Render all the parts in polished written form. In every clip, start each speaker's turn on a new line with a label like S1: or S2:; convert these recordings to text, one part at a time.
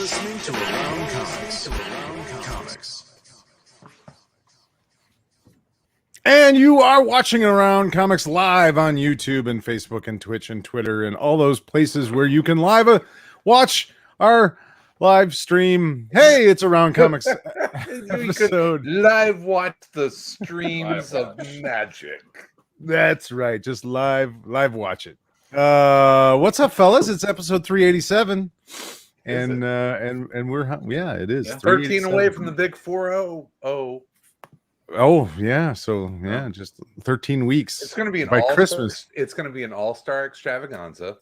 S1: listening to Around Comics. And you are watching Around Comics live on YouTube and Facebook and Twitch and Twitter and all those places where you can watch our live stream. Hey, it's Around Comics episode.
S2: Live watch the streams of magic.
S1: That's right. Just live watch it. What's up, fellas? It's episode 387. And we're it is
S2: 13 away from the big 4-0.
S1: Oh yeah, so yeah, just 13 weeks.
S2: It's going to be
S1: by Christmas.
S2: It's going to be an all-star extravaganza.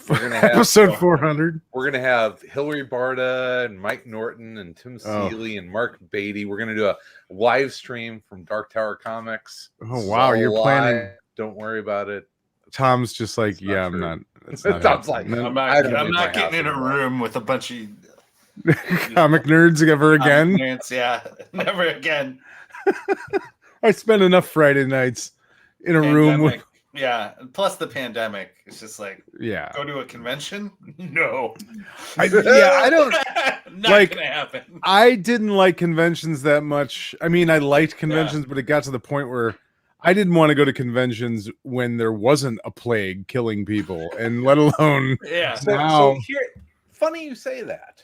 S2: We're going to have
S1: episode 400.
S2: We're going to have Hillary Barta and Mike Norton and Tim Seeley and Mark Beatty. We're going to do a live stream from Dark Tower Comics.
S1: Oh wow, you're planning.
S2: Don't worry about it.
S1: Tom's just like, yeah, I'm not. It's not
S2: Tom's like,
S3: I'm not getting in a room with a bunch of
S1: comic nerds ever again.
S3: Nerds, yeah, never again.
S1: I spent enough Friday nights in a room with.
S3: Yeah, plus the pandemic. It's just like, go to a convention? No.
S1: I don't.
S3: Not like, gonna happen.
S1: I didn't like conventions that much. I mean, I liked conventions, but it got to the point where I didn't want to go to conventions when there wasn't a plague killing people, and let alone
S2: So here, funny you say that.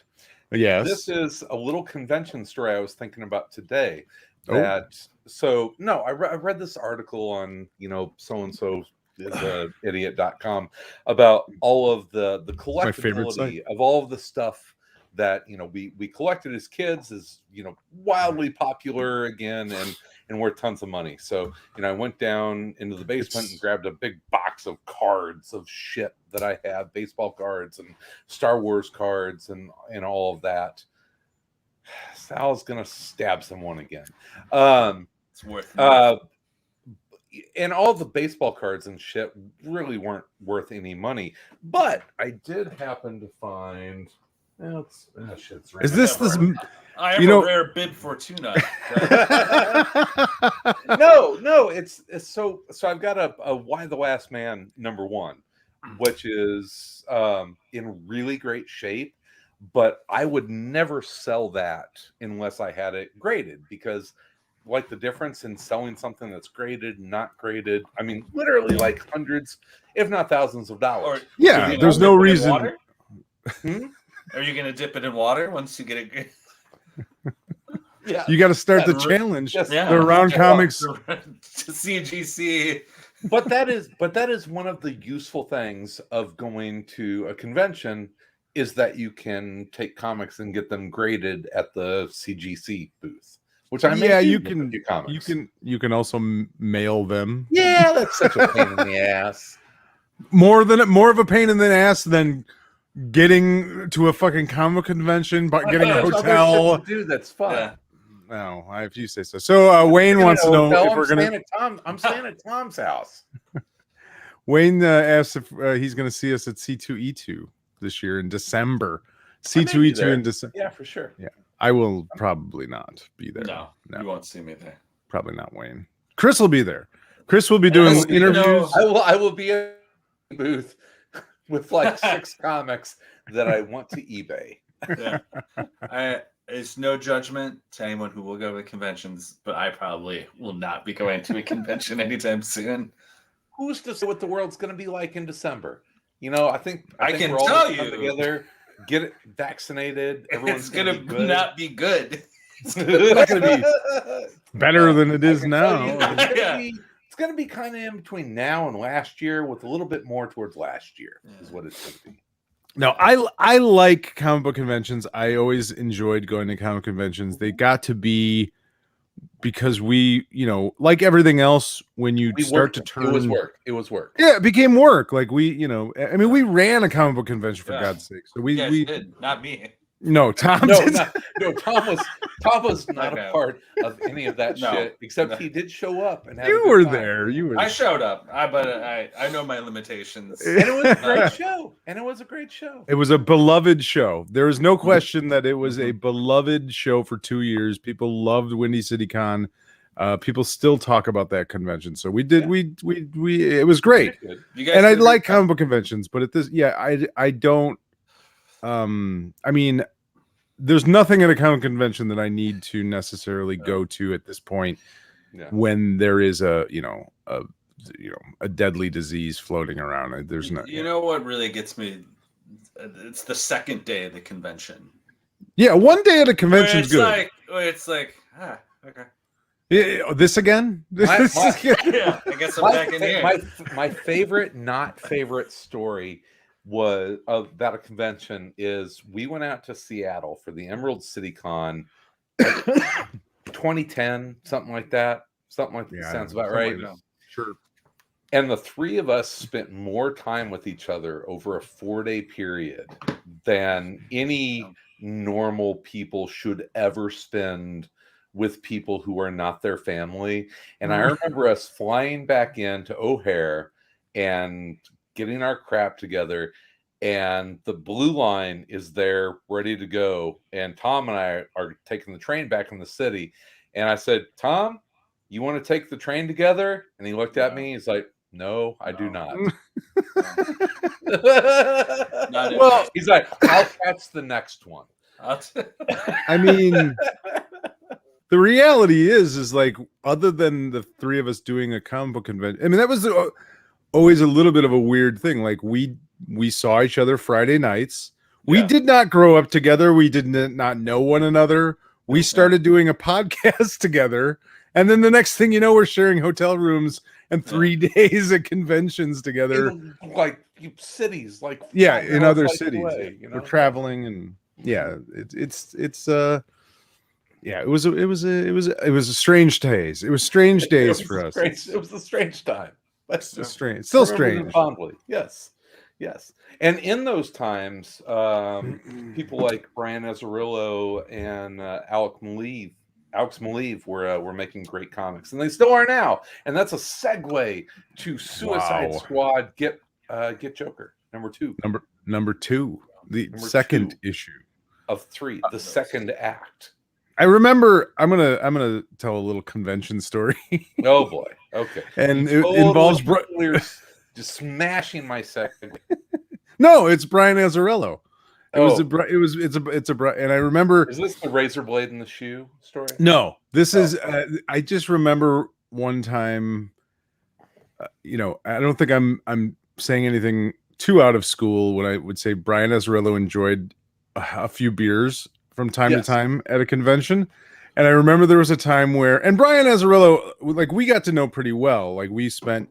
S1: Yes,
S2: this is a little convention story I was thinking about today. I read this article on so and so is idiot.com about all of the collectability of all of the stuff that we collected as kids is wildly popular again and worth tons of money. So I went down into the basement and grabbed a big box of cards of shit that I have, baseball cards and Star Wars cards and all of that. Sal's gonna stab someone again.
S3: It's worth it.
S2: And all the baseball cards and shit really weren't worth any money. But I did happen to find. Shit's
S1: is this?
S3: I have a rare bid Fortuna.
S2: No, it's so I've got a Why the Last Man #1, which is in really great shape. But I would never sell that unless I had it graded, because like the difference in selling something that's graded and not graded, I mean, literally like hundreds, if not thousands of dollars.
S1: There's no reason.
S3: Are you going to dip it in water once you get it?
S1: You got to start the challenge. The Around Comics
S3: CGC.
S2: But that is one of the useful things of going to a convention, is that you can take comics and get them graded at the CGC booth, which you can also mail them. Yeah, that's such a pain in the ass.
S1: More of a pain in the ass than getting to a fucking comic convention, but getting a hotel.
S2: Dude, that's fun. Yeah.
S1: No, if you say so. So Wayne wants to know if we're gonna.
S2: I'm staying at Tom's house.
S1: Wayne asked if he's going to see us at C2E2 this year in December. C2E2 in December.
S2: Yeah, for sure.
S1: Yeah, I will probably not be there.
S3: No, you won't see me there.
S1: Probably not, Wayne. Chris will be there. Chris will be doing interviews.
S2: I will be in a booth with like 6 comics that I want to eBay.
S3: Yeah. It's no judgment to anyone who will go to conventions, but I probably will not be going to a convention anytime soon.
S2: Who's to say what the world's going to be like in December? I think
S3: I can
S2: we're all
S3: tell
S2: come
S3: you
S2: together, get it vaccinated. Everyone's
S3: going to not be good.
S1: It's not going to be better than it is now.
S2: It's going to be kind of in between now and last year, with a little bit more towards last year is what it's going to be.
S1: No, I like comic book conventions. I always enjoyed going to comic conventions. They got to be, because we, like everything else, when you start to turn,
S2: it was work.
S1: Yeah, it became work. Like we ran a comic book convention, for God's sake. So we
S3: did, not me.
S1: No, Tom.
S2: Tom was not a part of any of that shit. Except he did show up, and
S1: you were there. You were.
S3: I showed up, but I know my limitations.
S2: And it was a great show. It was
S1: a beloved show. There is no question that it was a beloved show for 2 years. People loved Windy City Con. People still talk about that convention. So we did. We it was great. And I like comic book conventions, but at this, I don't. I mean, there's nothing at a comic convention that I need to necessarily go to at this point when there is a deadly disease floating around. There's no.
S3: You know what really gets me? It's the second day of the convention.
S1: Yeah, one day at a convention is good.
S3: It's like, okay.
S1: Yeah, this again?
S3: Yeah, I guess I'm back in here.
S2: My favorite, not favorite story was about a convention is we went out to Seattle for the Emerald City Con 2010, something like that. Something like that sounds about right.
S1: Like sure.
S2: And the three of us spent more time with each other over a 4-day period than any normal people should ever spend with people who are not their family. And I remember us flying back into O'Hare and getting our crap together, and the Blue Line is there ready to go, and Tom and I are taking the train back in the city. And I said, Tom, you want to take the train together? And he looked at me, he's like, no, I do not. Well, he's like, I'll catch the next one.
S1: I mean, the reality is like, other than the three of us doing a comic book convention, I mean, that was always a little bit of a weird thing. Like we saw each other Friday nights. We did not grow up together. We did not know one another. We started doing a podcast together. And then the next thing you know, we're sharing hotel rooms and 3 days at conventions together.
S2: In, like cities, like
S1: in other cities.
S2: Away,
S1: We're traveling, and it was a strange days. It was strange days for us.
S2: It was a strange time.
S1: That's strange. Still strange.
S2: Fondly. Yes. And in those times, people like Brian Azzarello and Alex Maleev were making great comics, and they still are now. And that's a segue to Suicide Squad. Get Joker number 2.
S1: Number 2, the second issue
S2: of 3, the second act.
S1: I remember. I'm gonna tell a little convention story.
S2: Oh boy. Okay.
S1: And it involves
S2: just smashing my second.
S1: No, it's Brian Azzarello. It's a and I remember.
S2: Is this the razor blade in the shoe story?
S1: No, this is. I just remember one time. I don't think I'm saying anything too out of school when I would say Brian Azzarello enjoyed a few beers from time to time at a convention. And I remember there was a time where, and Brian Azzarello, like, we got to know pretty well. Like, we spent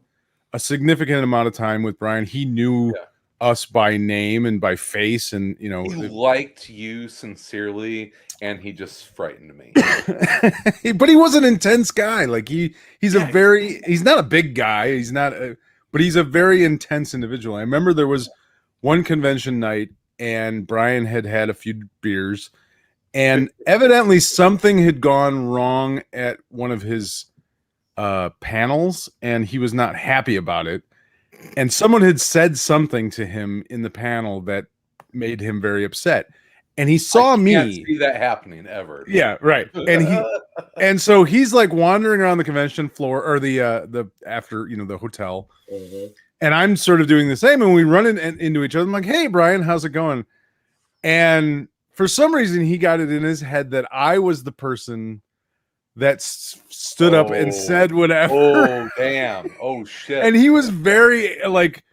S1: a significant amount of time with Brian. He knew us by name and by face, and he
S2: liked you sincerely, and he just frightened me.
S1: But he was an intense guy. Like, he's not a big guy. But he's a very intense individual. I remember there was one convention night, and Brian had a few beers, and evidently something had gone wrong at one of his panels, and he was not happy about it. And someone had said something to him in the panel that made him very upset. And he saw me.
S2: Can't see that happening ever.
S1: Yeah, right. And so he's like wandering around the convention floor, or the after the hotel. Mm-hmm. And I'm sort of doing the same, and we run into each other. I'm like, "Hey, Brian, how's it going?" And for some reason, he got it in his head that I was the person that stood up and said whatever.
S2: Oh, damn. Oh, shit.
S1: And he was very, like,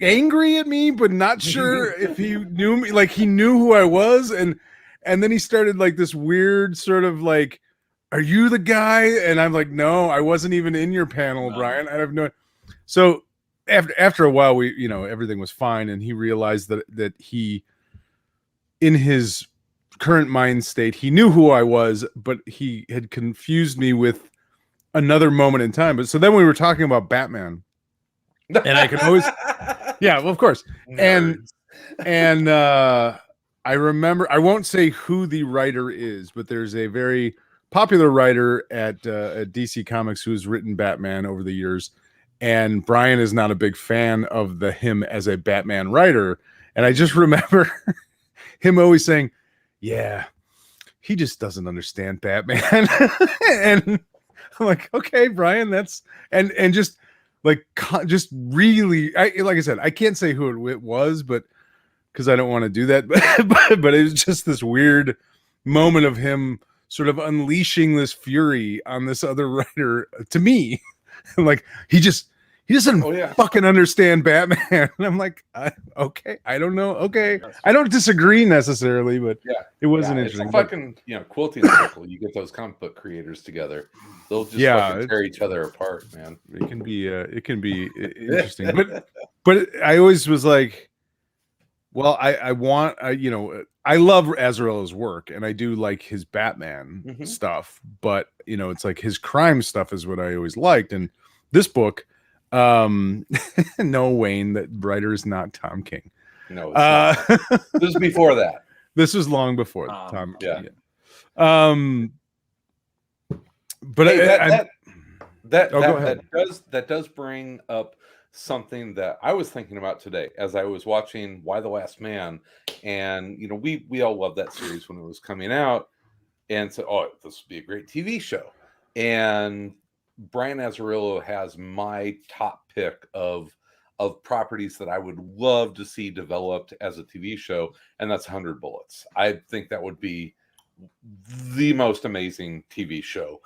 S1: angry at me, but not sure if he knew me. Like, he knew who I was. And then he started, like, this weird sort of, like, are you the guy? And I'm like, no, I wasn't even in your panel, Brian. I have no. So after a while, we, everything was fine. And he realized that he, in his current mind state, he knew who I was, but he had confused me with another moment in time. But so then we were talking about Batman, and I could always, well, of course. Nerds. And I remember, I won't say who the writer is, but there's a very popular writer at DC Comics who has written Batman over the years. And Brian is not a big fan of him as a Batman writer. And I just remember him always saying, yeah, he just doesn't understand Batman. And I'm like, okay, Brian, that's and just really, like I said, I can't say who it was, but because I don't want to do that. But it was just this weird moment of him sort of unleashing this fury on this other writer to me. Like he doesn't fucking understand Batman. And I'm like, okay, I don't know. Okay, I don't disagree necessarily, but it wasn't interesting.
S2: It's a fucking quilting circle. You get those comic book creators together, they'll just fucking tear each other apart, man.
S1: It can be interesting, but I always was like, well, I want I love Azzarello's work, and I do like his Batman stuff, but it's like his crime stuff is what I always liked, and this book. No, Wayne, that writer is not Tom King.
S2: No, this was before that.
S1: This was long before Tom.
S2: Yeah.
S1: But
S2: hey, that does bring up something that I was thinking about today as I was watching Why the Last Man, and we all loved that series when it was coming out, and said, "Oh, this would be a great TV show," and Brian Azzarello has my top pick of properties that I would love to see developed as a TV show, and that's 100 Bullets. I think that would be the most amazing TV show.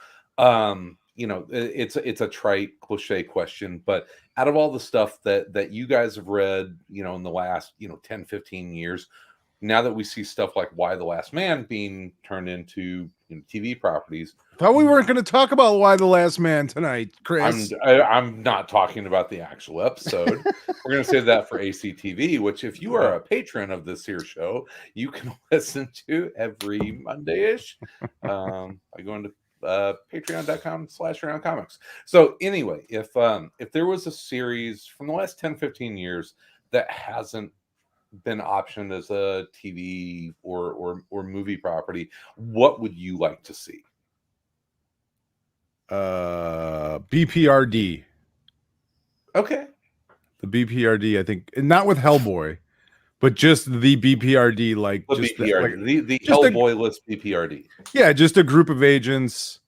S2: It's a trite cliche question, but out of all the stuff that you guys have read, in the last 10, 15 years, now that we see stuff like Why the Last Man being turned into TV properties.
S1: Thought we weren't going to talk about Why the Last Man tonight, Chris.
S2: I'm not talking about the actual episode. We're going to save that for ACTV, which if you are a patron of this here show, you can listen to every Monday-ish by going to patreon.com/AroundComics. So anyway, if there was a series from the last 10, 15 years that hasn't been optioned as a TV or movie property, what would you like to see?
S1: BPRD.
S2: Okay.
S1: The BPRD, I think, not with Hellboy, but just the BPRD, like
S2: the
S1: just
S2: BPRD, the Hellboy list BPRD.
S1: Yeah, just a group of agents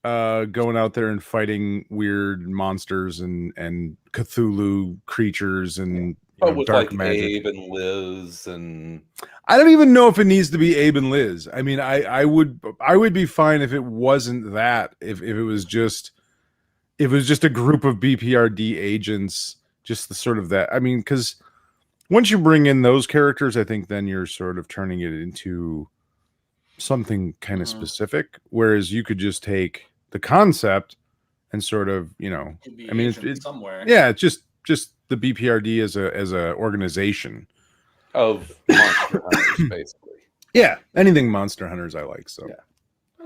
S1: going out there and fighting weird monsters and Cthulhu creatures and
S2: with
S1: dark
S2: like
S1: magic.
S2: Abe and Liz, and
S1: I don't even know if it needs to be Abe and Liz. I mean, I would be fine if it wasn't that. If it was just a group of BPRD agents, just the sort of that. I mean, because once you bring in those characters, I think then you're sort of turning it into something kind of specific. Whereas you could just take the concept and sort of, I mean, it's somewhere. Yeah, it's just the BPRD as a organization
S2: of monster hunters, basically.
S1: Yeah, anything monster hunters I like. So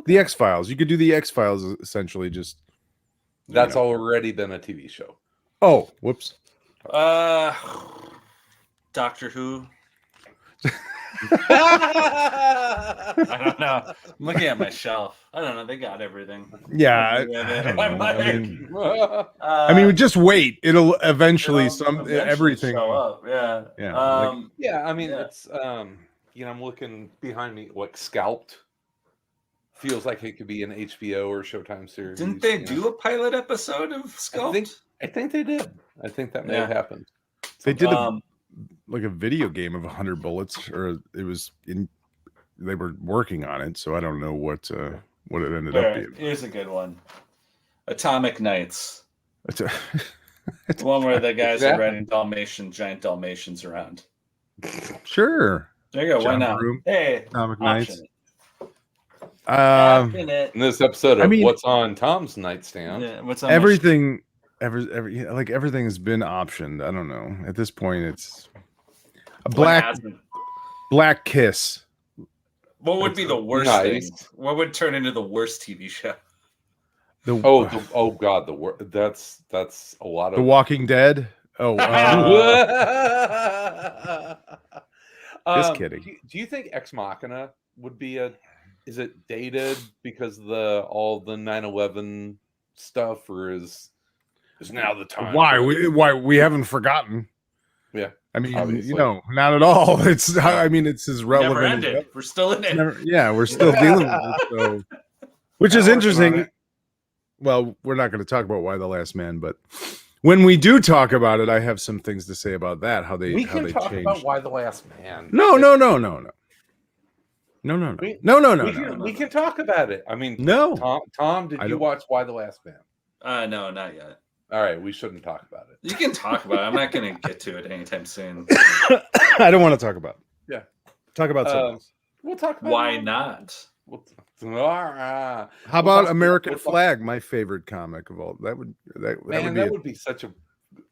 S1: the X-Files, you could do the X-Files essentially. Just
S2: that's already been a TV show.
S1: Oh, whoops.
S3: Doctor Who. I don't know. I'm looking at my shelf. I don't know. They got everything.
S1: Yeah. I mean, just wait. It'll eventually everything
S3: show up. Yeah.
S1: Yeah.
S2: I mean, it's I'm looking behind me. Like Scalped feels like it could be an HBO or Showtime series.
S3: Didn't they do a pilot episode of Scalped?
S2: I think they did. I think that may have happened.
S1: They did a video game of 100 Bullets, or it was they were working on it, so I don't know what it ended up being.
S3: Here's a good one. Atomic Knights. The one where the guys are riding giant Dalmatians around.
S1: Sure.
S3: There you go. Why not? Hey,
S1: Atomic Knights.
S2: In this episode of What's on Tom's Nightstand.
S3: Yeah, what's on
S1: everything everything has been optioned. I don't know. At this point, it's a Black Kiss.
S3: What would be the worst thing? What would turn into the worst TV show?
S2: God, that's a lot of
S1: The Walking Dead. Oh, just kidding.
S2: Do you think Ex Machina would be is it dated because of all the 9/11 stuff, or is now the time?
S1: Why we haven't forgotten?
S2: Yeah,
S1: I mean,
S2: obviously.
S1: not at all. It's it's as relevant.
S3: Never ended. We're still in it.
S1: We're still dealing with it. So, which is interesting. Well, we're not going to talk about Why the Last Man, but when we do talk about it, I have some things to say about that. How they
S2: We
S1: how
S2: can
S1: they
S2: talk
S1: changed.
S2: about Why the Last Man.
S1: No.
S2: We can talk about it. I mean,
S1: No.
S2: Tom, did
S1: I
S2: you
S1: don't-
S2: watch Why the Last Man?
S3: No, not yet.
S2: All right, we shouldn't talk about it.
S3: You can talk about it. I'm not going to get to it anytime soon.
S1: I don't want to talk about it.
S2: Yeah.
S1: Talk about something else.
S2: We'll talk about
S3: Why
S2: it.
S3: not?
S1: How about American Flag, my favorite comic of all? That would
S2: be such a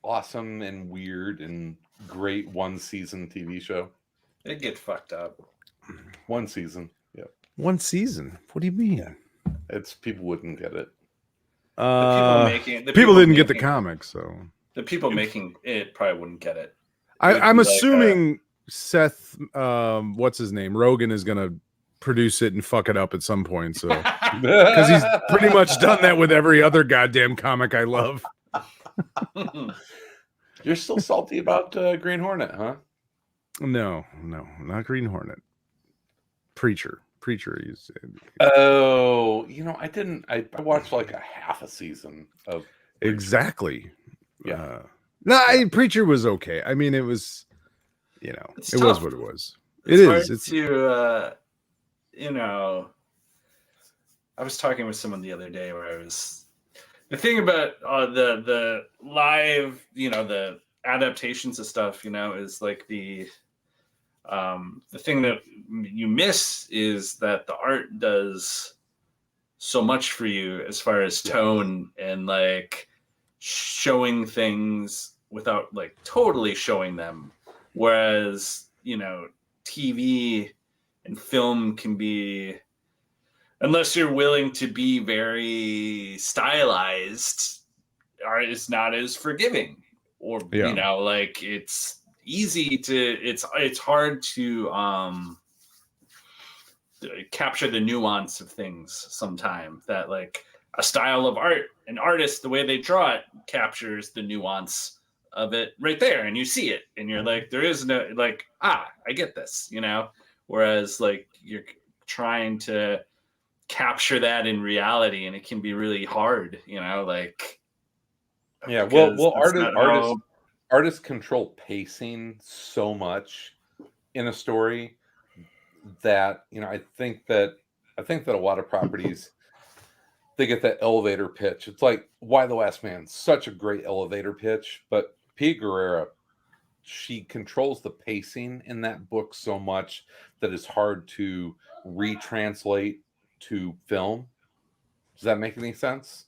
S2: awesome and weird and great one season TV show.
S3: It get fucked up.
S2: One season. Yeah.
S1: One season. What do you mean?
S2: It's people wouldn't get it.
S1: People didn't get the comics, so
S3: the people making it probably wouldn't get it.
S1: I'm assuming Seth, what's his name, Rogen is gonna produce it and fuck it up at some point. So because he's pretty much done that with every other goddamn comic I love.
S2: You're still salty about Green Hornet, huh?
S1: No, not Green Hornet. Preacher.
S2: Oh, I didn't. I watched like a half a season of Preacher.
S1: Exactly.
S2: Yeah.
S1: Preacher was okay. I mean, it was, it
S3: tough.
S1: was what it was.
S3: It's to, I was talking with someone the other day where the thing about the live, the adaptations of stuff, is like the thing that you miss is that the art does so much for you as far as tone and like showing things without like totally showing them. Whereas, TV and film can be, unless you're willing to be very stylized, art is not as forgiving. Or, like it's easy to, it's hard to capture the nuance of things sometimes, that like a style of art, an artist, the way they draw it captures the nuance of it right there, and you see it and you're like, there is no like, I get this, whereas like you're trying to capture that in reality and it can be really hard, like
S2: artists control pacing so much in a story that I think that a lot of properties, they get that elevator pitch. It's like Why the Last Man, such a great elevator pitch, but Pia Guerrera, she controls the pacing in that book so much that it's hard to retranslate to film. Does that make any sense?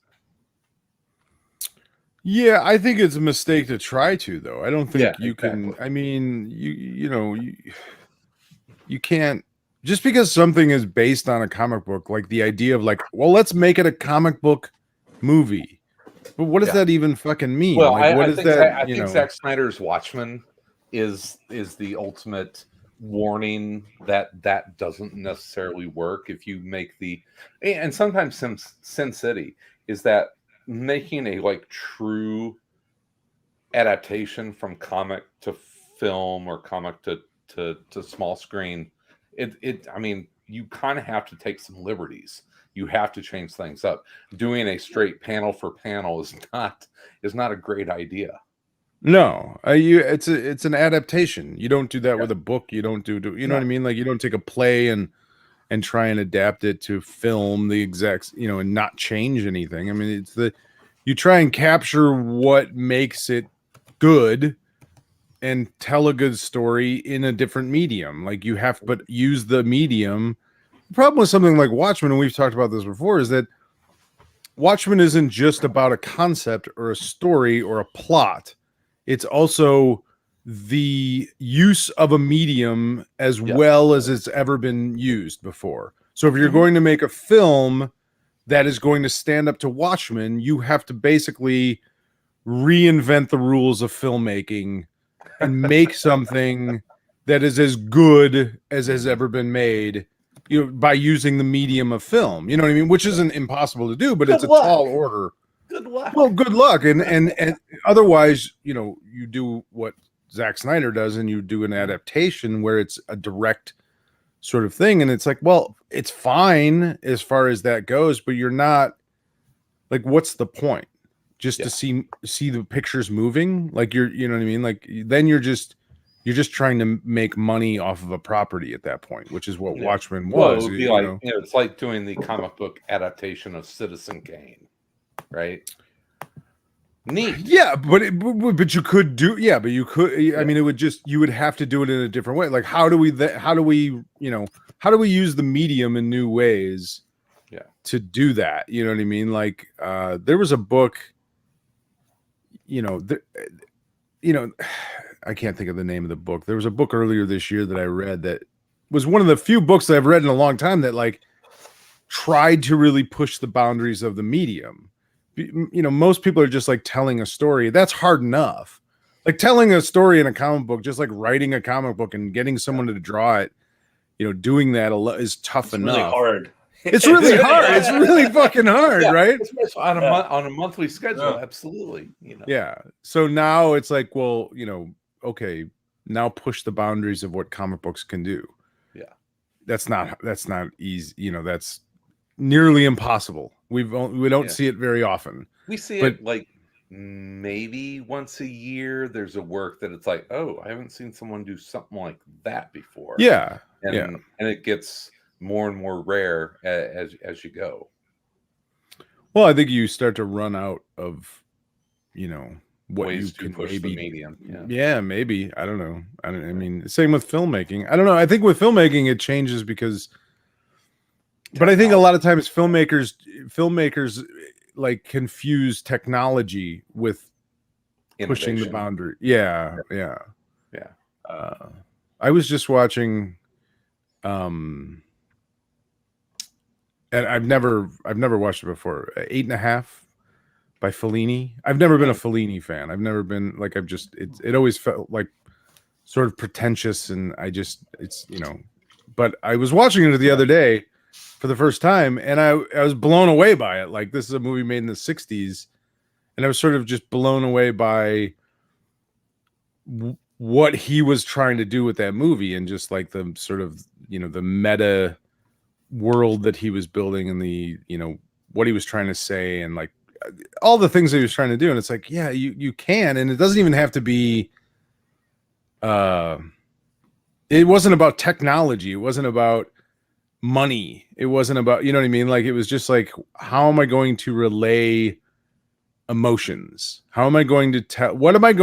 S1: Yeah, I think it's a mistake to try to, though. I don't think you
S2: exactly.
S1: can. I mean, you can't, just because something is based on a comic book, like the idea of like, well, let's make it a comic book movie. But what does that even fucking mean?
S2: Well,
S1: like,
S2: I think Zack Snyder's Watchmen is the ultimate warning that doesn't necessarily work if you make and sometimes Sin City is that making a like true adaptation from comic to film or comic to small screen. I mean, you kind of have to take some liberties. You have to change things up. Doing a straight panel for panel is not a great idea.
S1: No, it's an adaptation. You don't do that with a book. You don't do what I mean? Like you don't take a play and try and adapt it to film the exact, and not change anything. I mean, you try and capture what makes it good and tell a good story in a different medium. Like you have, but use the medium. The problem with something like Watchmen, and we've talked about this before, is that Watchmen isn't just about a concept or a story or a plot. It's also the use of a medium as well as it's ever been used before. So if you're going to make a film that is going to stand up to Watchmen, you have to basically reinvent the rules of filmmaking and make something that is as good as has ever been made, by using the medium of film. You know what I mean? Which isn't impossible to do, but it's a tall order.
S2: Good luck.
S1: Well, good luck. And otherwise, you do what Zack Snyder does and you do an adaptation where it's a direct sort of thing. And it's like, well, it's fine as far as that goes, but you're not like, what's the point? just to see the pictures moving. Like you know what I mean? Like then you're just trying to make money off of a property at that point, which is what Watchmen was.
S2: Well, it would be like,
S1: know?
S2: It's like doing the comic book adaptation of Citizen Kane, right? Neat.
S1: Yeah, but you could do, but you could, I mean, it would just, you would have to do it in a different way. Like, how do we use the medium in new ways to do that? You know what I mean? Like, there was a book, I can't think of the name of the book. There was a book earlier this year that I read that was one of the few books that I've read in a long time that like tried to really push the boundaries of the medium. Most people are just like telling a story. That's hard enough. Like telling a story in a comic book, just like writing a comic book and getting someone to draw it, doing that is tough enough.
S3: Really hard.
S1: It's really hard. It's really fucking hard, right?
S2: On a monthly schedule, absolutely.
S1: Yeah. So now it's like, well, okay, now push the boundaries of what comic books can do.
S2: Yeah.
S1: That's not easy. That's nearly impossible. We don't see it very often.
S2: We see it like maybe once a year. There's a work that it's like, oh, I haven't seen someone do something like that before.
S1: Yeah.
S2: And it gets more and more rare as you go.
S1: Well, I think you start to run out of, what
S2: ways
S1: you
S2: to
S1: can
S2: push
S1: maybe,
S2: the medium.
S1: Yeah, maybe. I don't know. I mean, same with filmmaking. I don't know. I think with filmmaking it changes because, but I think a lot of times filmmakers like confuse technology with pushing the boundary. Yeah. I was just watching, and I've never watched it before. 8.5 by Fellini. I've never been a Fellini fan. I've never been like, it always felt like sort of pretentious, and but I was watching it the other day for the first time, and I was blown away by it. Like, this is a movie made in the 60s, and I was sort of just blown away by what he was trying to do with that movie, and just like the sort of, the meta world that he was building, and the, what he was trying to say, and like all the things that he was trying to do. And it's like, yeah, you can, and it doesn't even have to be, it wasn't about technology. It wasn't about money. It wasn't about, you know what I mean? Like, it was just like, how am I going to relay emotions? How am I going to tell, what am I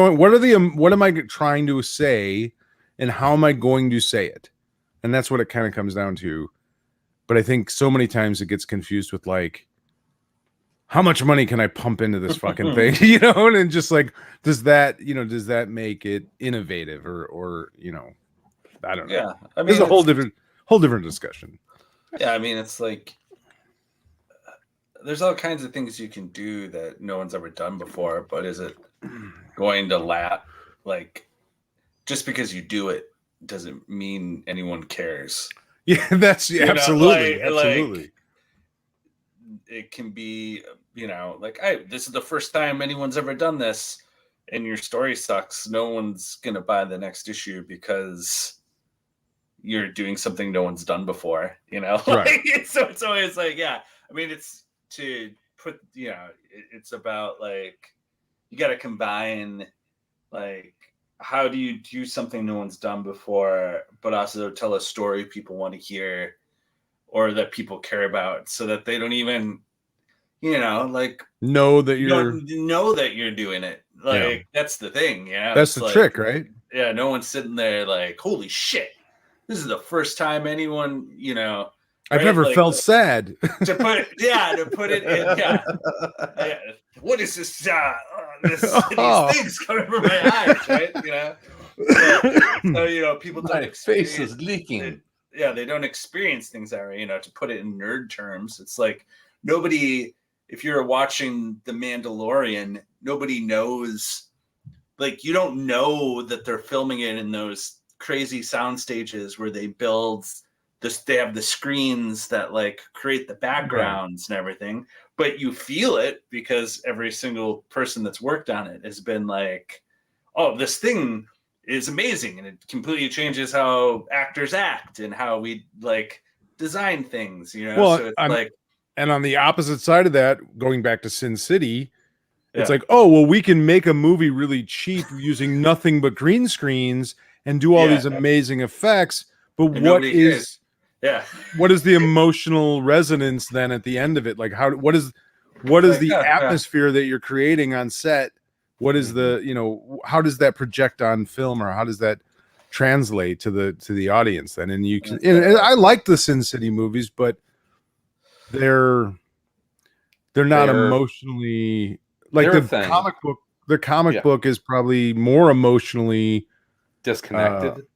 S1: trying to say, and how am I going to say it? And that's what it kind of comes down to. But I think so many times it gets confused with like, how much money can I pump into this fucking thing? And just like, does that make it innovative or I don't know.
S3: Yeah. I mean,
S1: it's a whole different discussion.
S3: Yeah. I mean, it's like, there's all kinds of things you can do that no one's ever done before, but is it going to lap? Like, just because you do it doesn't mean anyone cares.
S1: Yeah, that's absolutely. Like,
S3: it can be, like, this is the first time anyone's ever done this, and your story sucks. No one's gonna buy the next issue because you're doing something no one's done before.
S1: Right.
S3: So it's always like, yeah. I mean, it's to put, it's about like, you got to combine, like, how do you do something no one's done before, but also tell a story people want to hear, or that people care about, so that they don't even, like,
S1: know that
S3: you're doing it. Like, that's the thing. Yeah.
S1: That's the trick, right?
S3: Yeah. No one's sitting there like, holy shit, this is the first time anyone,
S1: I've never felt sad.
S3: to put it in. Yeah. What is this? These things coming from my eyes, right? So people don't.
S2: My face is leaking.
S3: They don't experience things that way. To put it in nerd terms, it's like nobody. If you're watching The Mandalorian, nobody knows. Like, you don't know that they're filming it in those crazy sound stages where they build this. They have the screens that like create the backgrounds and everything, but you feel it because every single person that's worked on it has been like, oh, this thing is amazing, and it completely changes how actors act and how we like design things.
S1: Well,
S3: so it's
S1: and on the opposite side of that, going back to Sin City, It's like, oh, well, we can make a movie really cheap using nothing but green screens and do all these amazing effects. But
S3: And
S1: what is the emotional resonance then at the end of it? Like, what is the atmosphere that you're creating on set? What is the, how does that project on film, or how does that translate to the audience then? And you can, and I like the Sin City movies, but they're not emotionally like the comic book. The comic book is probably more emotionally
S2: disconnected.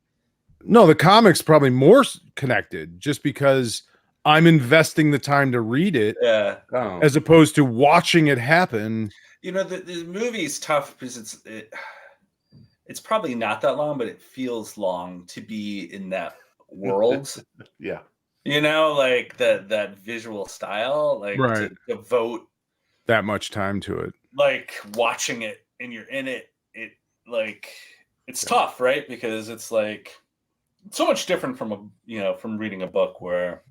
S1: No, the comic's probably more connected, just because I'm investing the time to read it, as opposed to watching it happen.
S3: The movie's tough because it's probably not that long, but it feels long to be in that world.
S2: Yeah.
S3: Like that visual style, like to devote
S1: that much time to it,
S3: like watching it and you're in it, it's tough, right? Because it's like so much different from from reading a book, where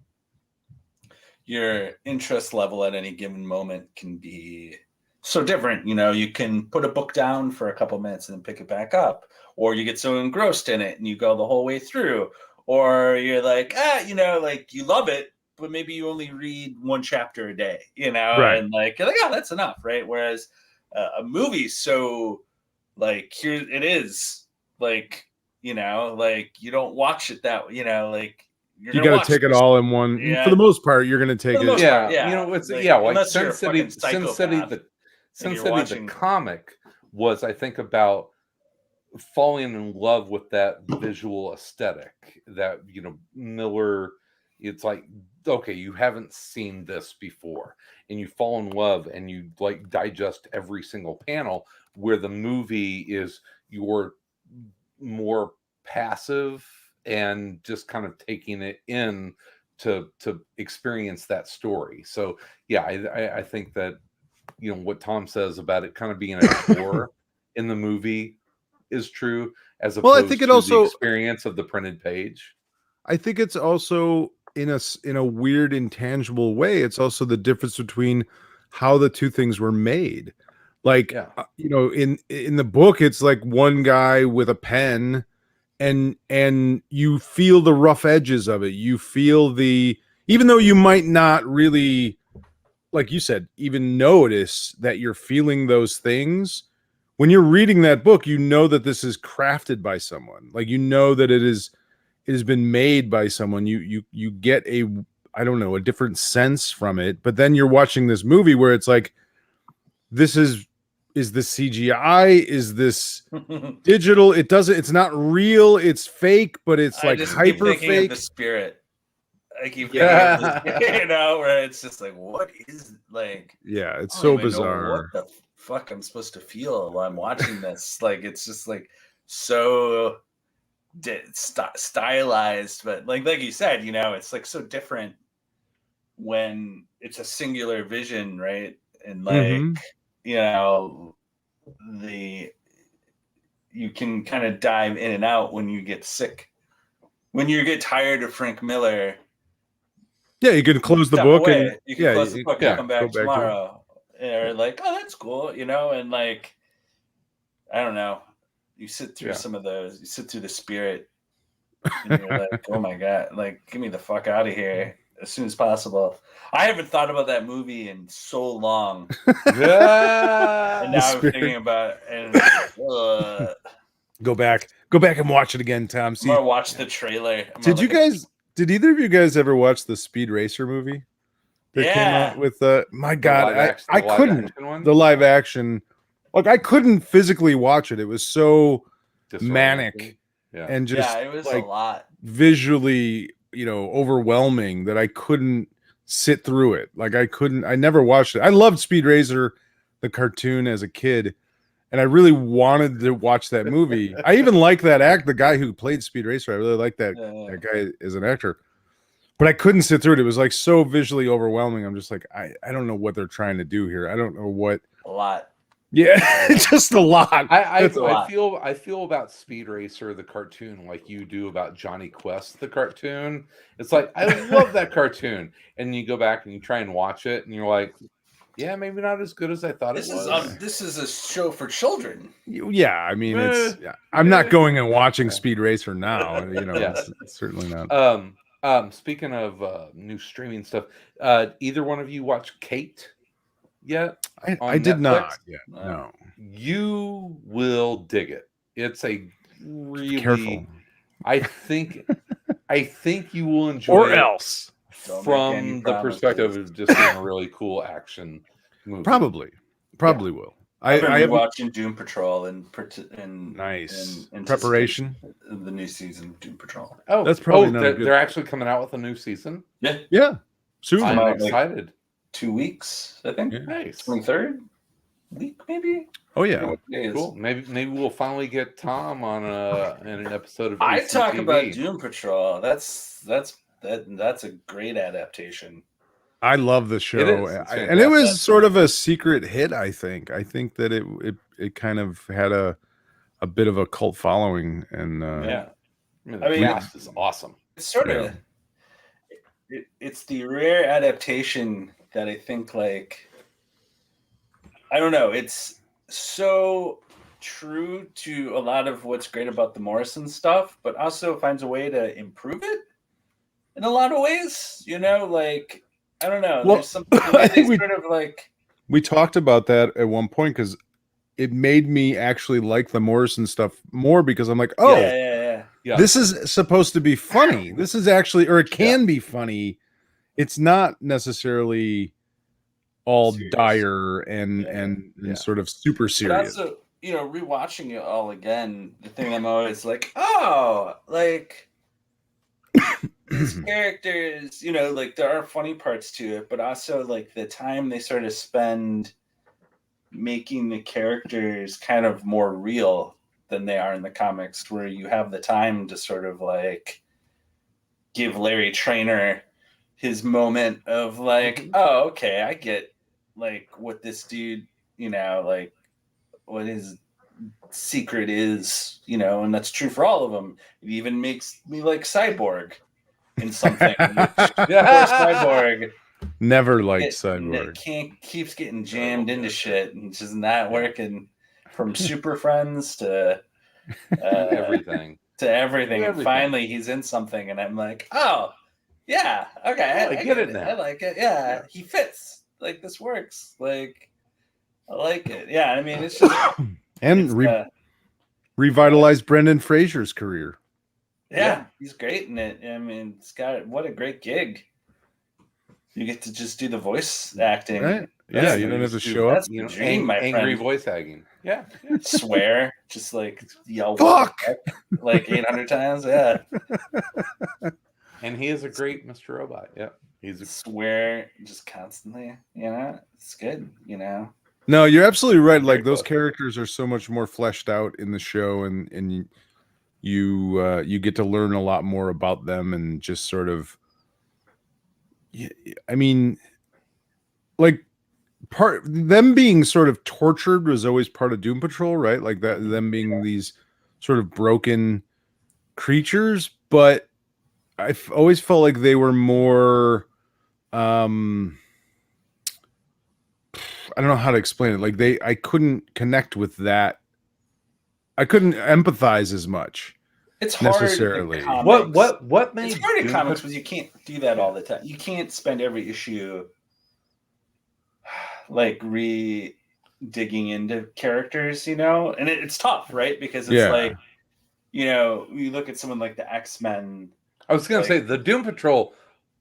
S3: your interest level at any given moment can be so different. You can put a book down for a couple minutes and then pick it back up, or you get so engrossed in it and you go the whole way through, or you're like, like you love it, but maybe you only read one chapter a day,
S1: right.
S3: and like, you're like, oh, that's enough, right? Whereas a movie, so like here it is, like, like you don't watch it that, like
S1: you got to take it all in one.
S3: Yeah.
S1: For the most part, you're going to take it.
S2: It's like Sin City, the comic was, I think, about falling in love with that visual aesthetic that Miller. It's like, okay, you haven't seen this before, and you fall in love and you like digest every single panel, where the movie is you're more passive and just kind of taking it in to experience that story. So I think that what Tom says about it kind of being a chore in the movie is true, as opposed
S1: I think it
S2: to
S1: also,
S2: the experience of the printed page.
S1: I think it's also in a weird intangible way, it's also the difference between how the two things were made. Like, in the book, it's like one guy with a pen, and you feel the rough edges of it. You feel even though you might not really, like you said, even notice that you're feeling those things, when you're reading that book, that this is crafted by someone. Like, that it has been made by someone. You get a different sense from it. But then you're watching this movie where it's like, this is this CGI? Is this digital? It's not real. It's fake, but it's like hyper fake.
S3: Of the spirit. I keep thinking of this, where it's just like, what is, like,
S1: it's so bizarre.
S3: What the fuck I'm supposed to feel while I'm watching this? Like, it's just like so stylized, but like you said, it's like so different when it's a singular vision, right? And like, you can kind of dive in and out when you get sick, when you get tired of Frank Miller.
S1: Yeah, you can close the book
S3: away.
S1: and
S3: you can close the book and come back tomorrow. Or like, oh, that's cool, and like, I don't know. You sit through some of those. You sit through the spirit, and you're like, oh my god, like, get me the fuck out of here as soon as possible. I haven't thought about that movie in so long. And now I'm thinking about it, and
S1: go back and watch it again, Tom.
S3: I'm gonna watch the trailer.
S1: Did either of you guys ever watch the Speed Racer movie that came out with my god, I couldn't, the live action, like, I couldn't physically watch it. It was so manic and just
S3: it was
S1: like
S3: a lot
S1: visually, overwhelming, that I couldn't sit through it. Like, I never watched it. I loved Speed Racer, the cartoon, as a kid, and I really wanted to watch that movie. I even like the guy who played Speed Racer. I really like that guy as an actor, but I couldn't sit through it. It was like so visually overwhelming. I'm just like, I don't know what they're trying to do here. I don't know what.
S3: A lot.
S1: Yeah, just a lot.
S2: I feel about Speed Racer, the cartoon, like you do about Johnny Quest, the cartoon. It's like, I love that cartoon, and you go back and you try and watch it, and you're like, Yeah, maybe not as good as I thought
S3: This
S2: it
S3: is
S2: was.
S3: this is a show for children.
S1: Yeah, I mean, I'm not going and watching Speed Racer now.
S2: Yeah.
S1: It's certainly not.
S2: Speaking of new streaming stuff, either one of you watch Kate yet?
S1: I did
S2: Netflix?
S1: not yet. No.
S2: You will dig it. It's a really
S1: Careful.
S2: I think you will enjoy
S1: Or
S2: it
S1: else.
S2: from the perspective of just being a really cool action movie.
S1: Probably will.
S3: I've been
S1: I have
S3: watching Doom Patrol and
S1: nice
S3: in
S1: preparation.
S3: The new season of Doom Patrol.
S2: Oh,
S1: That's probably not a good-
S2: they're actually coming out with a new season.
S1: Yeah. Soon.
S2: I'm
S3: out,
S2: excited.
S3: 2 weeks, I think.
S1: Yeah.
S2: Nice.
S3: 23rd week, maybe.
S1: Oh yeah.
S3: Cool.
S2: Maybe we'll finally get Tom on an episode of.
S3: I talk
S2: ACTV.
S3: about Doom Patrol. That's a great adaptation.
S1: I love the show,
S2: It is. It's
S1: and it was sort of a secret hit. I think that it kind of had a bit of a cult following, and
S2: Yeah, I mean,
S3: I mean,
S2: cast is awesome.
S3: It's sort of it's the rare adaptation that I think, like, I don't know, it's so true to a lot of what's great about the Morrison stuff, but also finds a way to improve it in a lot of ways. Like, I don't know.
S1: Well,
S3: There's something
S1: I think
S3: sort of like.
S1: we talked about that at one point because it made me actually like the Morrison stuff more because I'm like, oh,
S3: Yeah.
S1: this is supposed to be funny. This is actually, or it can be funny. It's not necessarily all
S3: Serious.
S1: dire and sort of super
S3: But
S1: serious.
S3: also, rewatching it all again, the thing I'm always like, oh, like these characters, like there are funny parts to it, but also like the time they sort of spend making the characters kind of more real than they are in the comics, where you have the time to sort of like give Larry Trainer his moment of like, oh, okay, I get like what this dude, like what his secret is, and that's true for all of them. It even makes me like Cyborg in something. Cyborg
S1: Never liked Cyborg.
S3: Keeps getting jammed into shit and just not working, from Super Friends to
S2: everything.
S3: And finally he's in something and I'm like, oh yeah, okay,
S2: I get it now.
S3: I like it. Yeah, he fits. Like, this works. Like, I like it. Yeah, I mean, it's just
S1: and revitalized Brendan Fraser's career.
S3: Yeah, he's great in it. I mean, what a great gig. You get to just do the voice acting.
S1: Right? Yeah, you don't have to show up.
S3: That's the dream, my
S2: angry
S3: friend.
S2: voice acting. Yeah.
S3: Swear, just like yell
S1: Fuck!
S3: like 800 times. Yeah.
S2: And he is a great Mr. Robot. Yeah. He's a
S3: swear just constantly, It's good,
S1: No, you're absolutely right.
S2: Very
S1: Like, those
S2: close.
S1: characters are so much more fleshed out in the show, and you get to learn a lot more about them, and just sort of, I mean, like, them being sort of tortured was always part of Doom Patrol, right? Like that, them being these sort of broken creatures, but I've always felt like they were more, I don't know how to explain it. Like, I couldn't connect with that. I couldn't empathize as much.
S3: It's hard
S1: necessarily.
S3: in comics.
S2: What made
S3: It's hard in
S2: Doom
S3: comics because you can't do that all the time. You can't spend every issue like digging into characters, and it's tough, right? Because it's like, you look at someone like the X-Men.
S2: I was going to say the Doom Patrol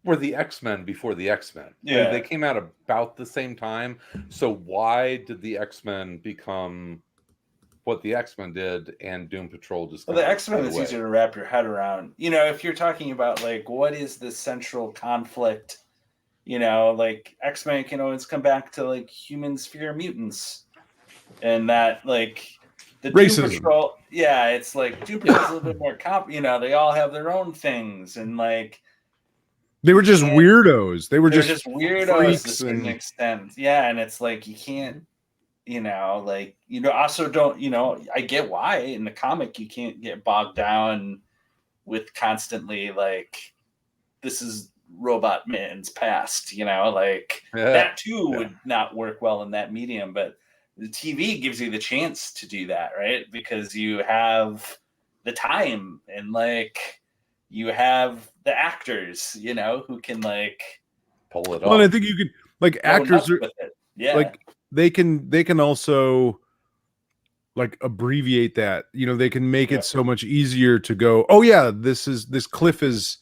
S2: were the X-Men before the X-Men.
S3: Yeah.
S2: They came out about the same time. So why did the X-Men become what the X-Men did and Doom Patrol just
S3: Well, the X-Men is easier to wrap your head around. If you're talking about like what is the central conflict, like X-Men can always come back to like humans fear mutants, and that like the
S1: Racism.
S3: Doom Patrol, it's like Doom Patrol's a little bit more they all have their own things, and like
S1: They were just weirdos. They were just
S3: weirdos
S1: freaks
S3: to a certain extent. Yeah, and it's like you can't, also don't, I get why in the comic you can't get bogged down with constantly like this is Robot Man's past, you know, like that too would not work well in that medium, but the TV gives you the chance to do that, right? Because you have the time and like you have the actors, you know, who can like
S2: pull it
S1: Well,
S2: off.
S1: and I think you could like
S3: go
S1: actors
S3: nuts
S1: are
S3: with it. Yeah.
S1: like they can also like abbreviate that. You know, they can make
S3: Yeah.
S1: it so much easier to go, oh yeah, this Cliff is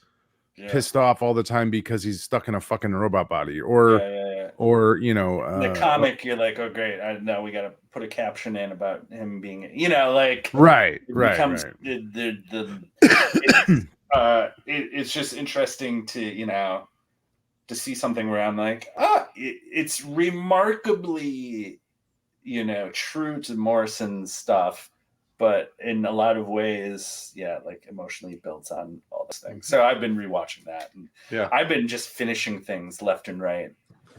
S3: Yeah.
S1: pissed off all the time because he's stuck in a fucking robot body,
S3: Yeah.
S1: or you know,
S3: In the comic, you're like, oh great, I know we got to put a caption in about him being, you know, like
S1: right,
S3: it
S1: right,
S3: becomes
S1: right.
S3: It's just interesting to, you know, to see something where I'm like, it's remarkably, you know, true to Morrison's stuff, but in a lot of ways, yeah, like emotionally builds on all those things. So I've been rewatching that, and I've been just finishing things left and right.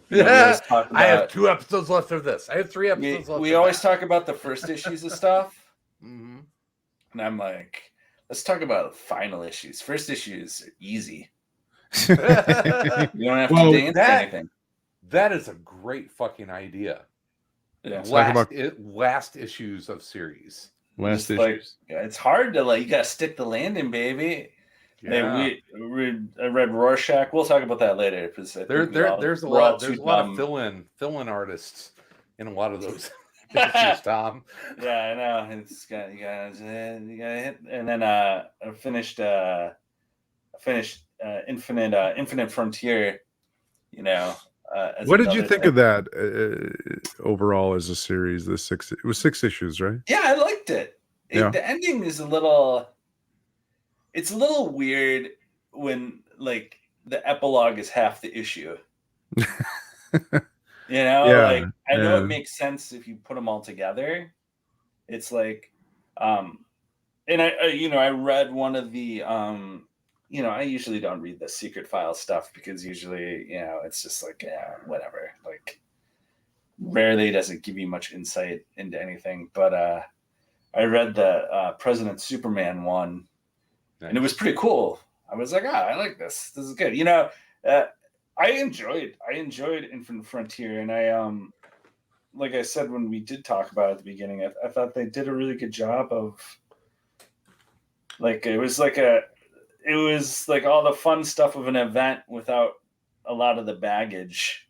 S3: You know, we always talk about,
S2: I have 2 episodes left of this. I have 3 episodes left.
S3: We always talk about the first issues of stuff, and I'm like, let's talk about the final issues. First issues are easy. You don't have to dance anything.
S2: That is a great fucking idea.
S3: Yeah.
S2: Last issues of series.
S1: Last issues.
S3: Like, it's hard to like. You gotta stick the landing, baby.
S2: Yeah.
S3: I read Rorschach. We'll talk about that later.
S2: There's a lot of fill-in artists in a lot of those issues, Tom.
S3: Yeah, I know. It's got you gotta hit, and then I finished Infinite Frontier. You know.
S1: What did you think of that overall as a series? It was 6 issues, right?
S3: Yeah, I liked it.
S1: Yeah.
S3: The ending is a little weird when like the epilogue is half the issue. You know, like I know it makes sense if you put them all together. It's like, and I read one of the you know, I usually don't read the secret file stuff because usually, you know, it's just like, yeah, whatever. Like, rarely does it give you much insight into anything. But I read the President Superman one, and it was pretty cool. I was like, I like this. This is good. You know, I enjoyed Infinite Frontier, and I like I said when we did talk about it at the beginning, I thought they did a really good job of like it was like all the fun stuff of an event without a lot of the baggage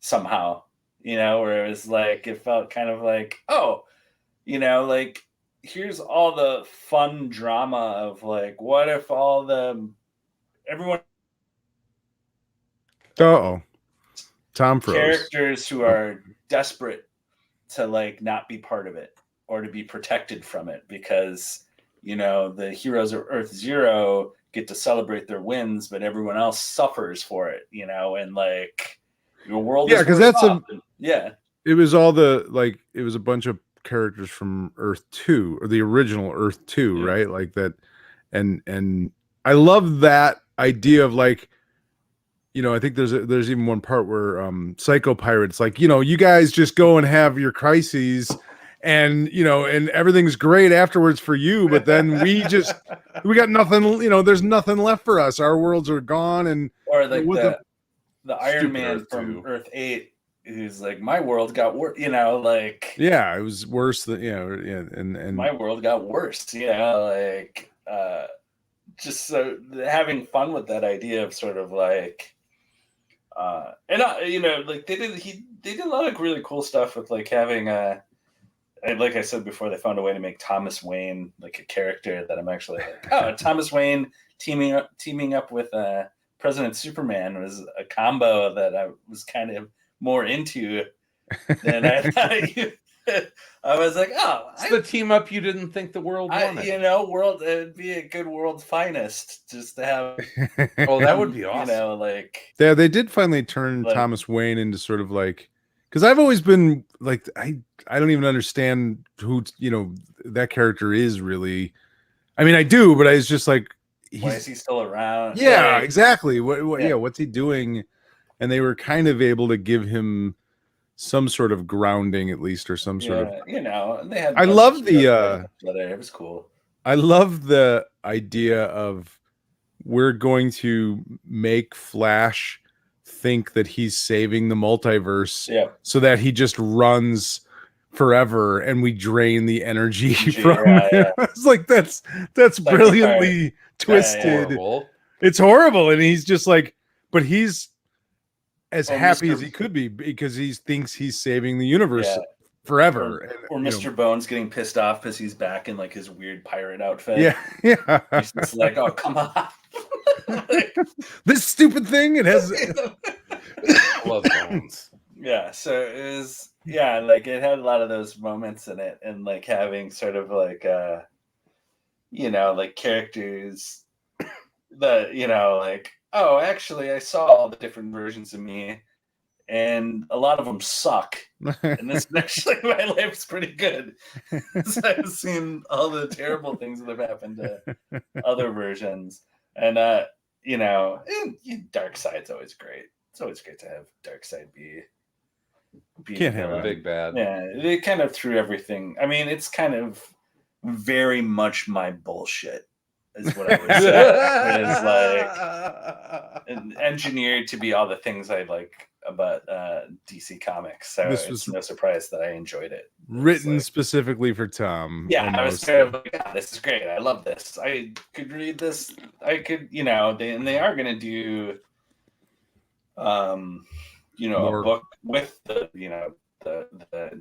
S3: somehow, you know, where it was like, it felt kind of like, oh, you know, like here's all the fun drama of like, what if everyone
S1: Tom froze.
S3: Characters who are desperate to like not be part of it or to be protected from it because, you know, the heroes of Earth Zero get to celebrate their wins, but everyone else suffers for it, you know, and like your world is
S1: because that's it was all it was a bunch of characters from Earth 2 or the original Earth 2, right? Like that, and I love that idea of like, you know, I think there's even one part where Psycho Pirate's like, you know, you guys just go and have your crises and, you know, and everything's great afterwards for you, but then we got nothing, you know, there's nothing left for us. Our worlds are gone. And
S3: or like the Iron Man Earth from 2. Earth 8 who's like, my world got worse, you know, like
S1: it was worse than, you know, and
S3: my world got worse, you know, like just so having fun with that idea of sort of like you know, like they did a lot of really cool stuff with like having like I said before, they found a way to make Thomas Wayne like a character that I'm actually like, oh, Thomas Wayne teaming up with President Superman was a combo that I was kind of more into than I thought. I was like, oh,
S2: it's the team up you didn't think the world wanted.
S3: You know, it'd be a good world's finest just to have.
S2: Oh, that would be awesome.
S3: You know, like
S1: they did finally turn Thomas Wayne into sort of like, because I've always been like, I don't even understand who, you know, that character is really. I mean, I do, but I was just like,
S3: why is he still around?
S1: Yeah, exactly. What's he doing? And they were kind of able to give him some sort of grounding, at least, or some sort of,
S3: you know. They had.
S1: I love
S3: it was cool.
S1: I love the idea of we're going to make Flash think that he's saving the multiverse so that he just runs forever and we drain the energy from him. It's like that's brilliantly twisted. It's horrible. And he's just like, but he's as happy as he could be because he thinks he's saving the universe forever.
S3: Or Mr. Bones getting pissed off because he's back in like his weird pirate outfit.
S1: Yeah.
S3: He's just like, oh, come on.
S1: This stupid thing, it has
S2: love Bones.
S3: Yeah, so it was like it had a lot of those moments in it, and like having sort of like like characters that like, oh, actually I saw all the different versions of me and a lot of them suck, and this actually my life's pretty good. So I've seen all the terrible things that have happened to other versions, and Darkseid's always great. It's always great to have Darkseid be
S2: can't have a big bad.
S3: Yeah, they kind of threw everything. I mean, it's kind of very much my bullshit, is what I would say. It is like engineered to be all the things I like about DC Comics. So it's no surprise that I enjoyed it.
S1: Written specifically for Tom.
S3: Yeah, almost. I was kind of like, this is great. I love this. I could read this. I could, they are going to do, a book with the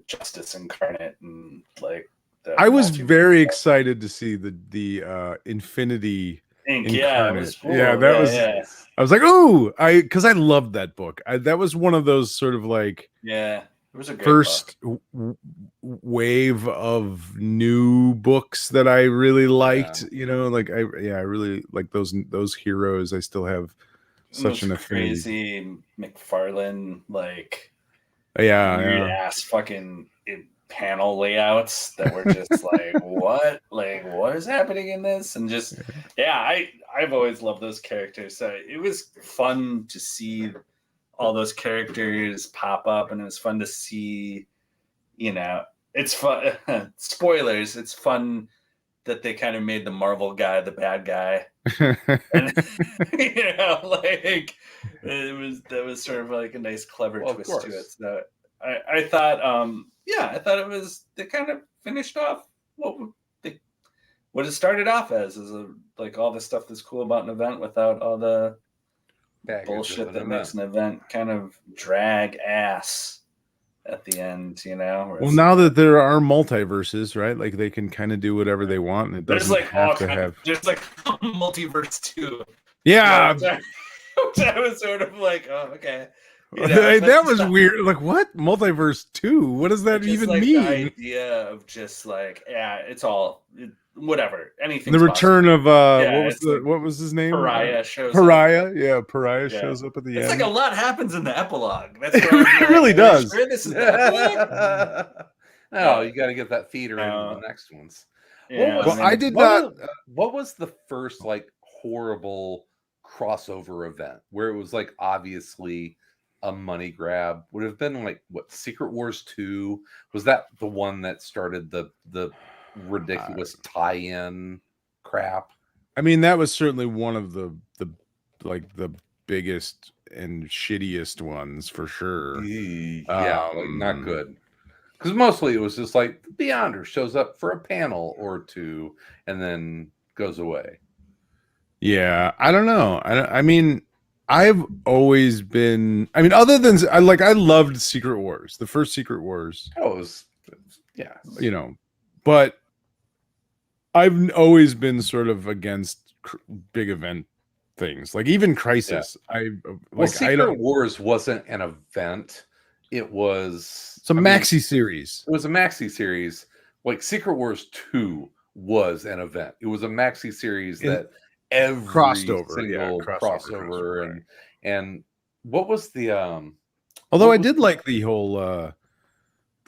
S3: Justice Incarnate and like.
S1: I was very excited to see the Infinity
S3: Ink.
S1: Incarnate.
S3: Yeah, it was cool.
S1: That was. Yeah. I was like, oh, because I loved that book. That was one of those sort of like,
S3: it was a great
S1: first wave of new books that I really liked. I really like those heroes. I still have such an affinity.
S3: Crazy McFarlane, like,
S1: weird
S3: ass fucking panel layouts that were just like, what is happening in this? And just I've always loved those characters. So it was fun to see all those characters pop up, and it was fun to see, it's fun. Spoilers, it's fun that they kind of made the Marvel guy the bad guy. And, that was sort of like a nice clever twist to it. So I thought I thought it was, they kind of finished off what it started off as, is like all the stuff that's cool about an event without all the bullshit that makes an event kind of drag ass at the end, Well,
S1: now that there are multiverses, right? Like they can kind of do whatever they want, and it doesn't have to have.
S3: There's like multiverse 2.
S1: Yeah,
S3: which I was sort of like, oh, okay.
S1: That was weird. Like, what? Multiverse 2? What does that even mean?
S3: The idea of just like, it's all whatever. Anything.
S1: The return of what was his name?
S3: Pariah shows
S1: Pariah.
S3: up.
S1: Yeah, Pariah shows up at the end.
S3: It's like a lot happens in the epilogue. That's
S1: it really does.
S3: Sure this is the epilogue?
S2: No, you got to get that feeder in the next ones.
S1: I did not.
S2: What was the first like horrible crossover event where it was like obviously a money grab? Would have been like what, Secret Wars 2? Was that the one that started the ridiculous tie-in crap?
S1: I mean, that was certainly one of the biggest and shittiest ones for sure.
S2: Not good. Because mostly it was just like Beyonder shows up for a panel or two and then goes away.
S1: Yeah, I don't know. I mean, I've always been. I mean, other than I loved Secret Wars, the first Secret Wars. But I've always been sort of against big event things, like even Crisis.
S2: Secret Wars wasn't an event; it was
S1: a maxi series.
S2: It was a maxi series. Like Secret Wars 2 was an event. It was a maxi series that every crossover and what was the
S1: although I did like the whole the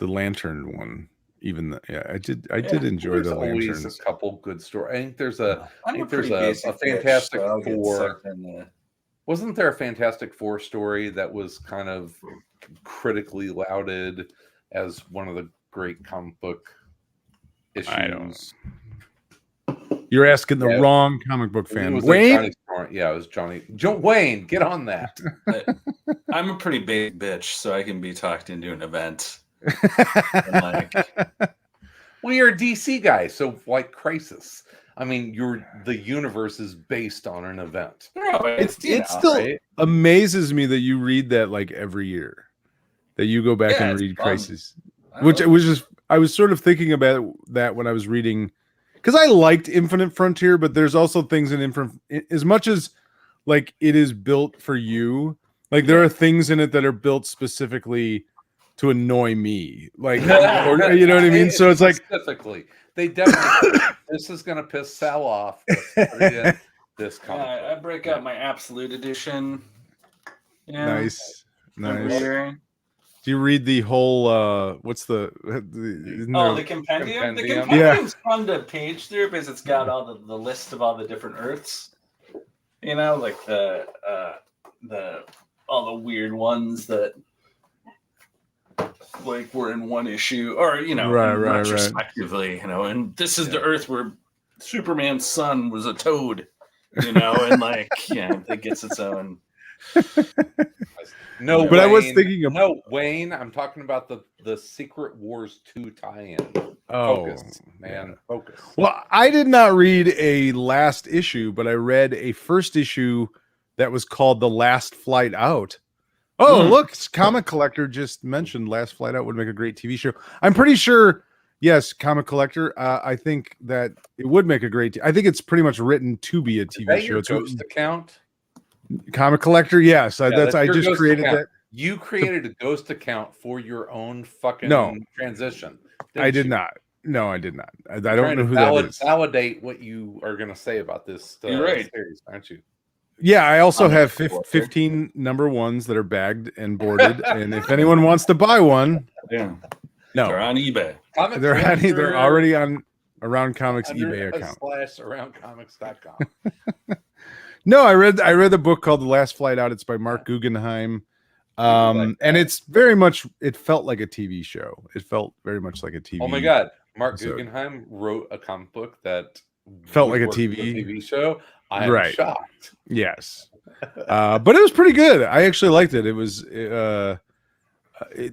S1: Lantern one. Even I did enjoy the Lantern.
S2: Always a couple good stories. I think there's a Fantastic Four. Wasn't there a Fantastic Four story that was kind of critically lauded as one of the great comic book issues?
S1: I don't know. You're asking the wrong comic book fan.
S2: It was
S1: Wayne,
S2: like Yeah, it was Johnny. Wayne, get on that.
S3: I'm a pretty big bitch, so I can be talked into an event. And like,
S2: well, you're a DC guy, so like Crisis. I mean, the universe is based on an event.
S3: no,
S1: it
S3: you know,
S1: still
S3: right?
S1: amazes me that you read that like every year, that you go back and
S3: it's
S1: read
S3: fun.
S1: Crisis,
S3: I
S1: which
S3: love
S1: was just, I was sort of thinking about that when I was reading, because I liked Infinite Frontier, but there's also things in as much as like it is built for you, like there are things in it that are built specifically to annoy me, like, or you know what I mean? So it's like,
S2: specifically, they definitely this is gonna piss Sal off. Let's put it in this comic.
S3: I break out my Absolute Edition. Yeah,
S1: nice.
S3: every year.
S1: Do you read the whole what's the
S3: the compendium? The
S2: Compendium.
S3: compendium's fun to page through because it's got all the list of all the different Earths. You know, like the all the weird ones that like were in one issue, or you know, retrospectively, you know, and this is the Earth where Superman's son was a toad, you know, and like it gets its own.
S2: No,
S1: but
S2: Wayne,
S1: I was thinking of
S2: Wayne. I'm talking about the Secret Wars 2 tie-in.
S1: Oh,
S2: focus, man, focus.
S1: Well, I did not read a last issue, but I read a first issue that was called The Last Flight Out. Oh, look, Comic Collector just mentioned Last Flight Out would make a great TV show. I'm pretty sure, yes, Comic Collector. I think that it would make a great. I think it's pretty much written to be a TV show.
S2: Your ghost account?
S1: Comic Collector, yes. I just created
S2: account.
S1: that.
S2: You created a ghost account for your own fucking transition.
S1: I did not. No, I did not. I don't know who that is.
S2: Validate what you are going to say about this series, aren't you?
S1: Yeah, I also have 15 number ones that are bagged and boarded, and if anyone wants to buy one, no,
S3: they're on eBay.
S1: They're already on Around Comics eBay account.
S2: /aroundcomics.com.
S1: No, I read the book called The Last Flight Out. It's by Mark Guggenheim. And it's very much, it felt like a TV show. It felt very much like a TV.
S2: Oh my God. Mark Guggenheim wrote a comic book that
S1: felt like a TV
S2: show. I am shocked.
S1: Yes. But it was pretty good. I actually liked it. It was,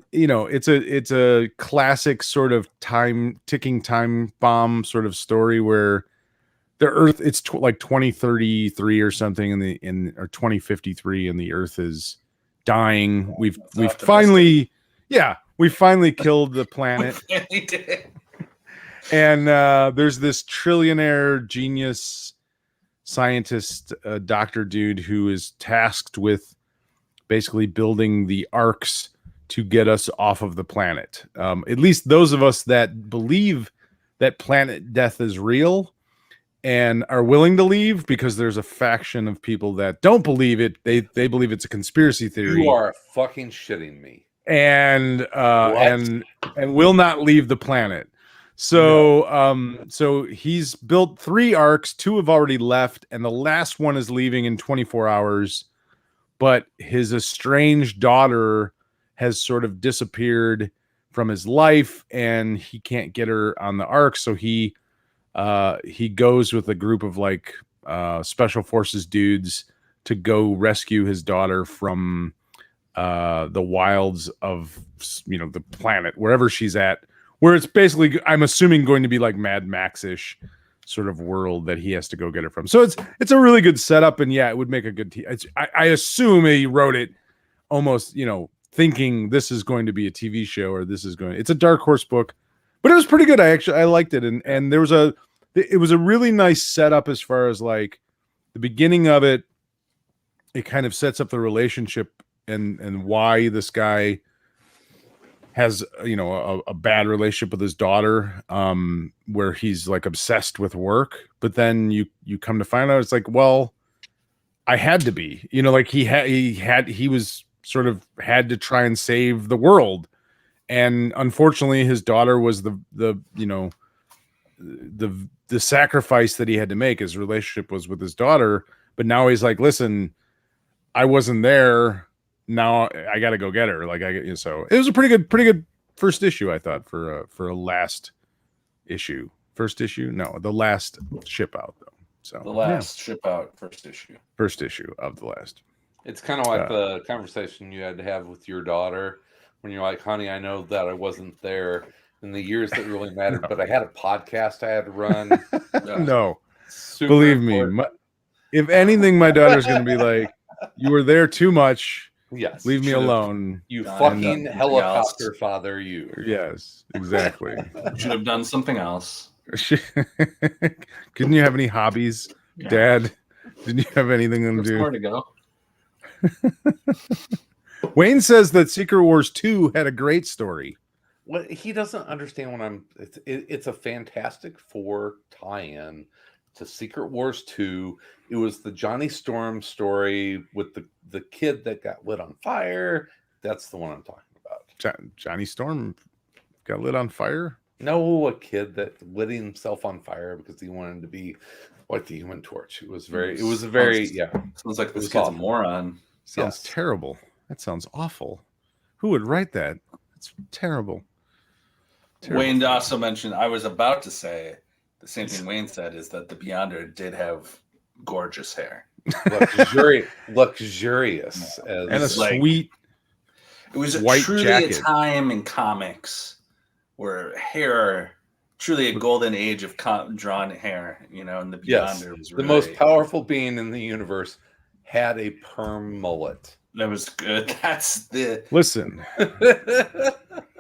S1: it's a classic sort of ticking time bomb sort of story where the Earth, it's like 2033 or something or 2053, and the Earth is dying. We've finally killed the planet.
S3: We did.
S1: And there's this trillionaire genius scientist, doctor dude, who is tasked with basically building the arcs to get us off of the planet. At least those of us that believe that planet death is real and are willing to leave, because there's a faction of people that don't believe it. They believe it's a conspiracy theory.
S2: You are fucking shitting me.
S1: And will not leave the planet. So so he's built 3 arcs. 2 have already left, and the last one is leaving in 24 hours. But his estranged daughter has sort of disappeared from his life, and he can't get her on the arc. So he goes with a group of like special forces dudes to go rescue his daughter from the wilds of the planet, wherever she's at, where it's basically, I'm assuming, going to be like Mad Max-ish sort of world that he has to go get her from. So it's a really good setup, and it would make a good I assume he wrote it almost thinking this is going to be a TV show, or it's a Dark Horse book. But it was pretty good. I liked it, and it was a really nice setup as far as like the beginning of it. It kind of sets up the relationship and why this guy has a bad relationship with his daughter, where he's like obsessed with work. But then you come to find out it's like, well, I had to be, like he was sort of had to try and save the world. And unfortunately, his daughter was the sacrifice that he had to make. His relationship was with his daughter, but now he's like, listen, I wasn't there. Now I got to go get her. So it was a pretty good first issue, I thought, for a last issue. First issue, no, the last ship out though. So
S3: The last ship out, first issue
S1: of the last.
S2: It's kind of like the conversation you had to have with your daughter when you're like, honey, I know that I wasn't there in the years that really mattered, but I had a podcast I had to run.
S1: No,
S2: Super
S1: believe
S2: important.
S1: me. If anything, my daughter's going to be like, you were there too much.
S2: Yes.
S1: Leave me alone.
S2: You fucking helicopter father, you.
S1: Yes, exactly.
S3: Should have done something else.
S1: Couldn't you have any hobbies, Dad? Didn't you have anything to do?
S3: Where to go?
S1: Wayne says that Secret Wars 2 had a great story.
S2: Well, he doesn't understand what it's a Fantastic Four tie-in to Secret Wars 2. It was the Johnny Storm story with the kid that got lit on fire. That's the one I'm talking about.
S1: Johnny Storm got lit on fire?
S2: No, a kid that lit himself on fire because he wanted to be like the Human Torch. It was very
S3: Sounds like this kid's a moron.
S1: Sounds terrible. That sounds awful. Who would write that? It's terrible.
S3: Wayne also mentioned, I was about to say the same thing Wayne said, is that the Beyonder did have gorgeous hair.
S2: Luxurious.
S1: And a sweet
S3: it was
S1: white
S3: truly
S1: jacket.
S3: A time in comics where hair, truly a golden age of drawn hair, and the Beyonder was
S2: the most powerful being in the universe had a perm mullet.
S3: That was good. That's the
S1: listen.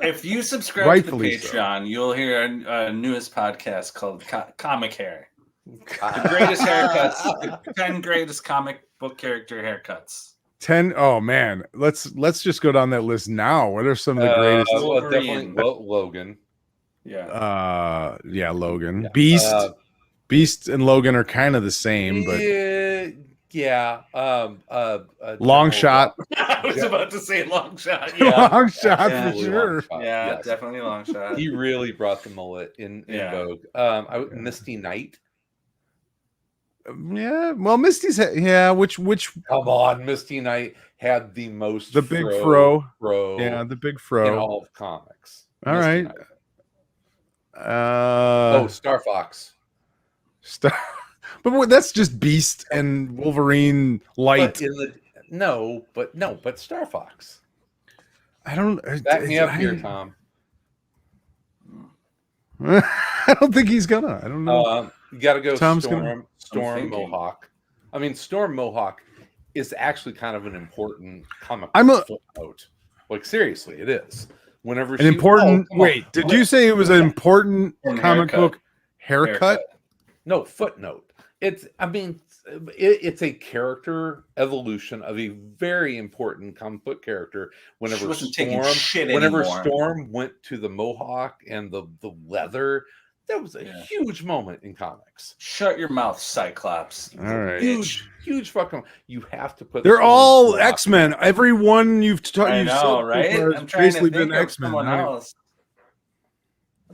S3: If you subscribe to the Patreon, you'll hear our newest podcast called Comic Hair. The greatest haircuts, the 10 greatest comic book character haircuts.
S1: 10. Oh man, let's just go down that list now. What are some of the greatest?
S2: Definitely Logan.
S3: Yeah.
S1: Logan.
S2: Yeah.
S1: Beast and Logan are kind of the same, but Long Shot.
S3: I was about to say Long Shot.
S1: Yeah, Long Shot for sure.
S3: Yeah, definitely Long Shot.
S2: He really brought the mullet in vogue. Misty Knight.
S1: Yeah, well, Misty's which
S2: come on, Misty Knight had the most
S1: big fro.
S2: Yeah,
S1: the big fro
S2: in all of comics.
S1: All right.
S2: Star Fox.
S1: But that's just Beast and Wolverine light.
S2: But Star Fox.
S1: I don't
S2: back me up here, Tom.
S1: I don't think he's gonna. I don't know.
S2: You got to go
S1: Tom's
S2: Storm Mohawk. I mean, Storm Mohawk is actually kind of an important comic footnote. Like seriously, it is. Whenever
S1: an important did you say it was an important comic book haircut?
S2: No, footnote. It's a character evolution of a very important comic book character. Whenever Storm went to the Mohawk and the leather, that was a huge moment in comics.
S3: Shut your mouth, Cyclops.
S1: All right.
S2: Huge fucking. You have to put.
S1: They're all X-Men. Everyone you've talked.
S3: I know, right? I'm trying to think of someone else.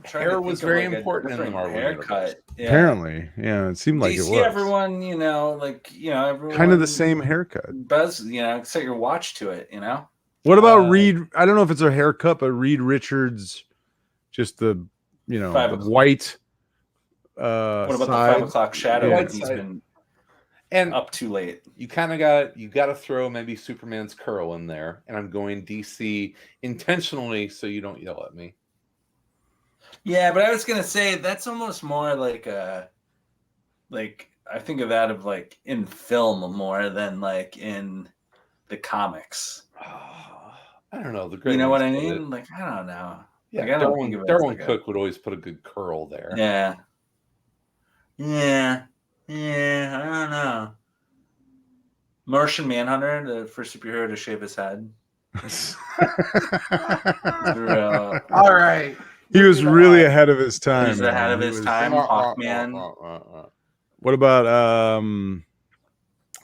S2: Hair was very important in the Marvel haircut.
S3: Yeah.
S1: Apparently, it seemed like it was.
S3: Everyone, everyone
S1: kind of the same haircut.
S3: Buzz, set your watch to it.
S1: What about Reed? I don't know if it's a haircut, but Reed Richards, just the the white.
S3: What about the 5 o'clock shadow? He's been up too late.
S2: You kind of got to throw maybe Superman's curl in there, and I'm going DC intentionally so you don't yell at me.
S3: Yeah, but I was gonna say that's almost more like I think of that of like in film more than like in the comics.
S2: I don't know.
S3: You know what I mean? Like I don't know.
S2: Yeah, Darwin Cook would always put a good curl there.
S3: Yeah. I don't know. Martian Manhunter, the first superhero to shave his head.
S2: All right.
S1: He was really ahead of his time.
S3: He's ahead of his time. Hawkman.
S1: What about I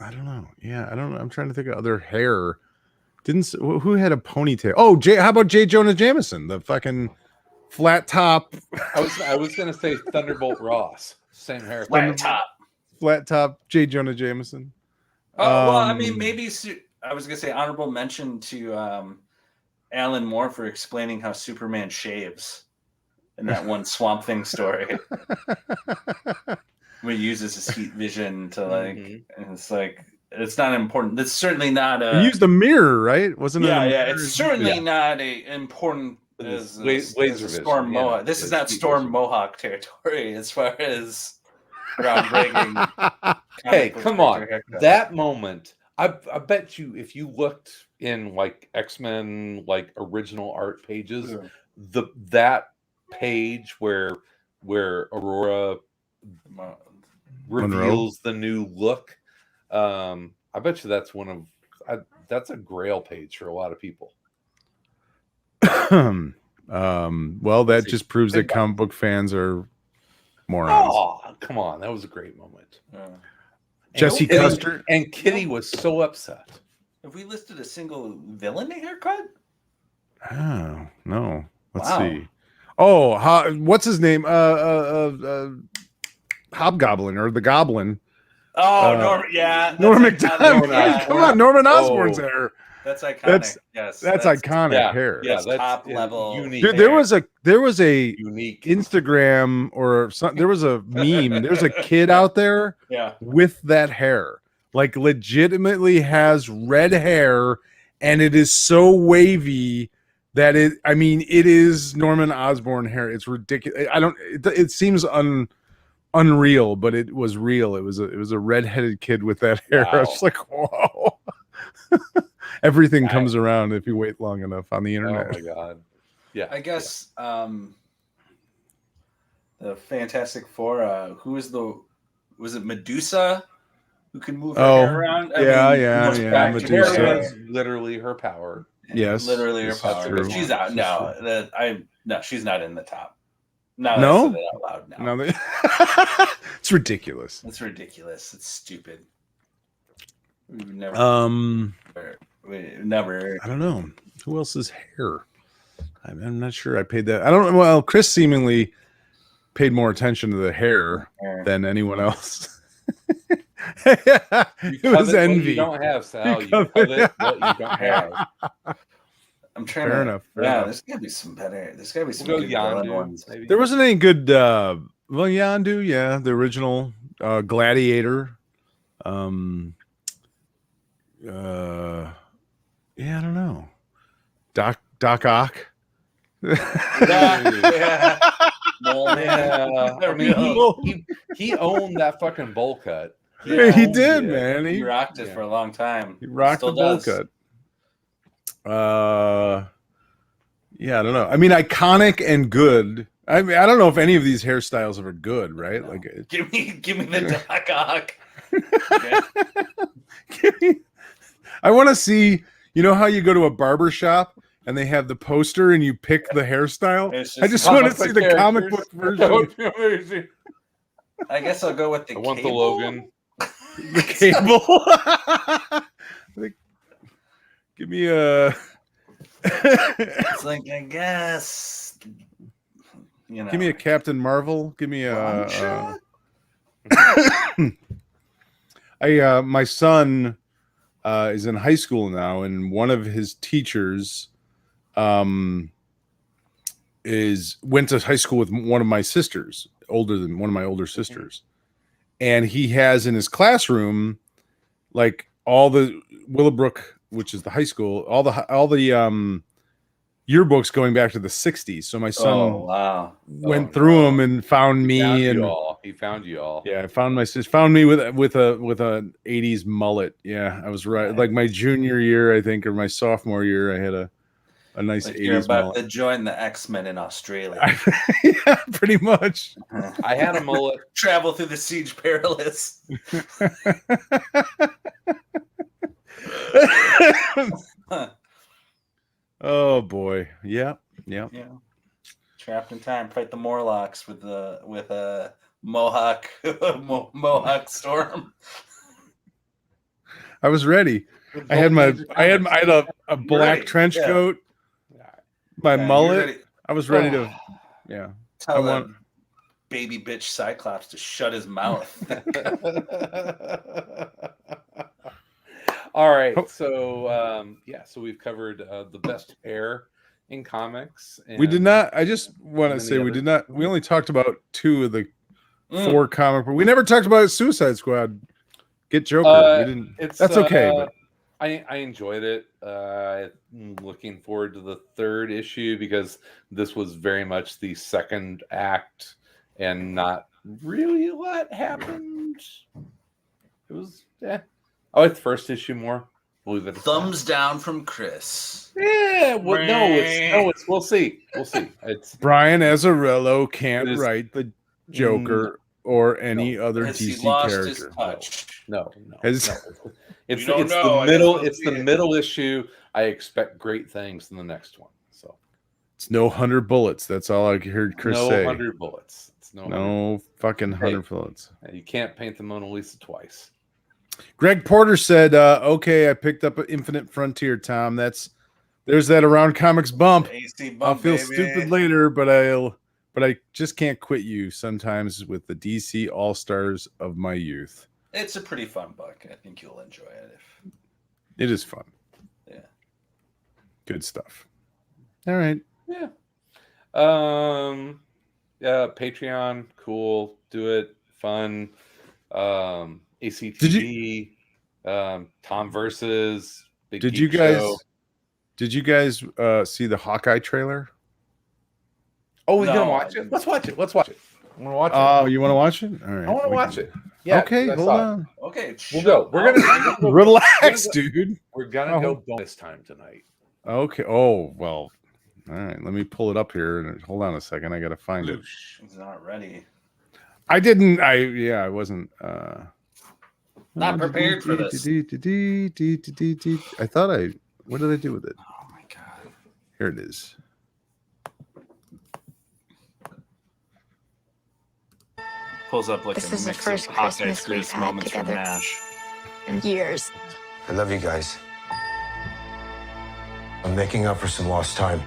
S1: don't know. Yeah, I don't know. I'm trying to think of other hair. Who had a ponytail? Oh, how about J. Jonah Jameson? The fucking flat top.
S2: I was gonna say Thunderbolt Ross. Same hair.
S3: Flat top.
S1: J. Jonah Jameson.
S3: Well, I mean, maybe I was gonna say honorable mention to Alan Moore for explaining how Superman shaves in that one Swamp Thing story. Where he uses his heat vision to like,
S2: Mhm.
S3: and it's like it's not important. It's certainly not
S1: He
S3: a.
S1: used a mirror, right? Wasn't it?
S3: Yeah,
S1: a
S3: yeah.
S1: mirror?
S3: It's certainly
S2: Yeah.
S3: not a important
S2: It's
S3: as
S2: laser
S3: a
S2: vision,
S3: Storm
S2: you know,
S3: Mohawk. This is
S2: it's
S3: not
S2: heat
S3: Storm
S2: vision.
S3: Mohawk territory as far as groundbreaking.
S2: Hey,
S3: comic book
S2: come on.
S3: character haircut.
S2: That moment, I bet you if you looked in like X-Men like original art pages, that page where Aurora reveals the new look, I bet you that's that's a grail page for a lot of people.
S1: Well, that just proves that comic book fans are morons.
S2: Oh, come on. That was a great moment.
S1: Jesse Custer.
S2: And Kitty was so upset.
S3: Have we listed a single villain haircut?
S1: Oh, no. Let's
S3: Wow.
S1: see. Oh, what's his name? Hobgoblin or the Goblin.
S3: Oh, Norman. Yeah.
S1: Norman
S3: iconic.
S1: McDonald. Come on, Norman Osborn's hair.
S3: That's iconic.
S1: That's iconic hair.
S2: Yeah,
S3: that's top level.
S2: Unique.
S1: Dude, there was a
S2: unique
S1: Instagram or something. There was a meme. There's a kid out there with that hair, like legitimately has red hair, and it is so wavy that it is Norman Osborn hair. It's ridiculous. It seems unreal, but it was real. It was a redheaded kid with that hair.
S2: Wow.
S1: I was just like, whoa. Everything comes around if you wait long enough on the internet.
S2: Oh my god. Yeah.
S3: I guess the Fantastic Four, was it Medusa who can move her hair around?
S1: Medusa.
S2: Hair was literally her power.
S1: Yes.
S3: Literally her
S1: This is
S3: power.
S1: true.
S3: She's out.
S1: This is
S3: No, she's not in the top. Now
S1: No?
S3: that I said it out loud, no.
S1: It's ridiculous.
S3: It's ridiculous. It's stupid. We've never
S1: I don't know. Who else's hair? I'm not sure I paid that. I don't know. Well, Chris seemingly paid more attention to the hair than anyone else. It was envy.
S2: What you don't have, Sal. You covet what you don't have.
S3: I'm trying
S1: Fair enough.
S3: There's gotta be some better. There's gotta be some good villain ones.
S2: Maybe.
S1: There wasn't any good Yondu, the original Gladiator. I don't know. Doc Ock.
S3: Yeah.
S2: I mean, he owned that fucking bowl cut.
S1: Yeah, he did, man.
S3: He rocked it for a long time.
S1: He rocked the bowl cut. Yeah, I don't know. I mean, iconic and good. I mean, I don't know if any of these hairstyles are good, right?
S3: No.
S1: Like,
S3: give me the Doc Ock.
S1: I want to see. You know how you go to a barber shop and they have the poster and you pick the hairstyle? I just want to see the comic book version.
S3: I guess I'll go with the
S2: I want the Logan.
S1: The cable. Give me a.
S3: It's like, I guess,
S1: Give me a Captain Marvel. Give me a. My son is in high school now, and one of his teachers went to high school with one of my sisters, older than one of my older sisters, and he has in his classroom like all the Willowbrook, which is the high school, all the yearbooks going back to the 60s. So my son went through them and found me.
S2: He found you all.
S1: Yeah, I found my sister. Found me with a 80s mullet. Yeah, I was right. Like my junior year, I think, or my sophomore year, I had a nice 80s
S3: you're about
S1: mullet.
S3: to join the X-Men in Australia.
S1: Yeah, pretty much.
S2: I had a mullet.
S3: Travel through the Siege Perilous.
S1: Oh boy. Yeah.
S3: Trapped in time. Fight the Morlocks with a Mohawk Mohawk Storm.
S1: I was ready. I had a black trench coat, my mullet. I was ready to. Yeah.
S3: Tell that baby bitch Cyclops to shut his mouth.
S2: All right, so so we've covered the best hair in comics.
S1: We did not. I just want to say we did not. We only talked about two of the for comic book. We never talked about Suicide Squad. Get Joker. We didn't. That's okay. But
S2: I enjoyed it. I'm looking forward to the third issue because this was very much the second act and not really what happened. It was I like the first issue more. Believe it.
S3: Thumbs down from Chris.
S2: Yeah. Well, it's we'll see. We'll see. It's
S1: Brian Azzarello can't write the Joker or any
S2: No.
S1: other
S3: Has he
S1: DC
S3: lost
S1: character.
S3: his touch?
S2: no.
S1: Has-
S2: It's
S3: We don't
S2: it's
S3: know.
S2: the
S3: I
S2: middle.
S3: guess we'll
S2: It's
S3: see
S2: the
S3: it.
S2: middle issue. I expect great things in the next one. So
S1: It's no 100 bullets. That's all I heard Chris
S2: no
S1: say.
S2: 100 bullets. It's no 100.
S1: No fucking 100 bullets.
S2: You can't paint the Mona Lisa twice.
S1: Greg Porter said, "Okay, I picked up an Infinite Frontier, Tom. There's that Around Comics bump.
S3: AC bump,
S1: I'll feel
S3: baby.
S1: stupid later, but I just can't quit you sometimes with the DC All Stars of my youth.
S3: It's a pretty fun book. I think you'll enjoy it.
S1: It is fun.
S3: Yeah.
S1: Good stuff. All right.
S2: Yeah. Patreon, cool. Do it. Fun. ACTV. Tom versus. Big
S1: Did
S2: Geek
S1: you guys?
S2: Show.
S1: Did you guys see the Hawkeye trailer?
S2: Oh, we're
S3: No,
S2: gonna watch it. Let's watch it. I want to watch it.
S1: Oh, you want to watch it? All right.
S2: I want to
S1: we
S2: watch
S1: can-
S2: it. Yeah.
S1: Okay,
S2: I
S1: hold
S2: saw it.
S1: on.
S3: Okay,
S2: We'll go. We're gonna
S1: Relax, dude.
S2: We're gonna go bonus time tonight.
S1: Okay. Oh, well. All right. Let me pull it up here. Hold on a second. I got to find it.
S3: He's not ready.
S1: I didn't. I wasn't.
S3: Not prepared for this.
S1: I thought I. What did I do with it?
S3: Oh my god.
S1: Here it is.
S3: Pulls up like
S4: This
S3: a
S4: is the
S3: mix
S4: first
S3: of Hawkeye's
S4: Christmas we've
S3: greatest
S4: had
S3: moments from
S4: together.
S3: MASH.
S4: In years.
S5: I love you guys. I'm making up for some lost time.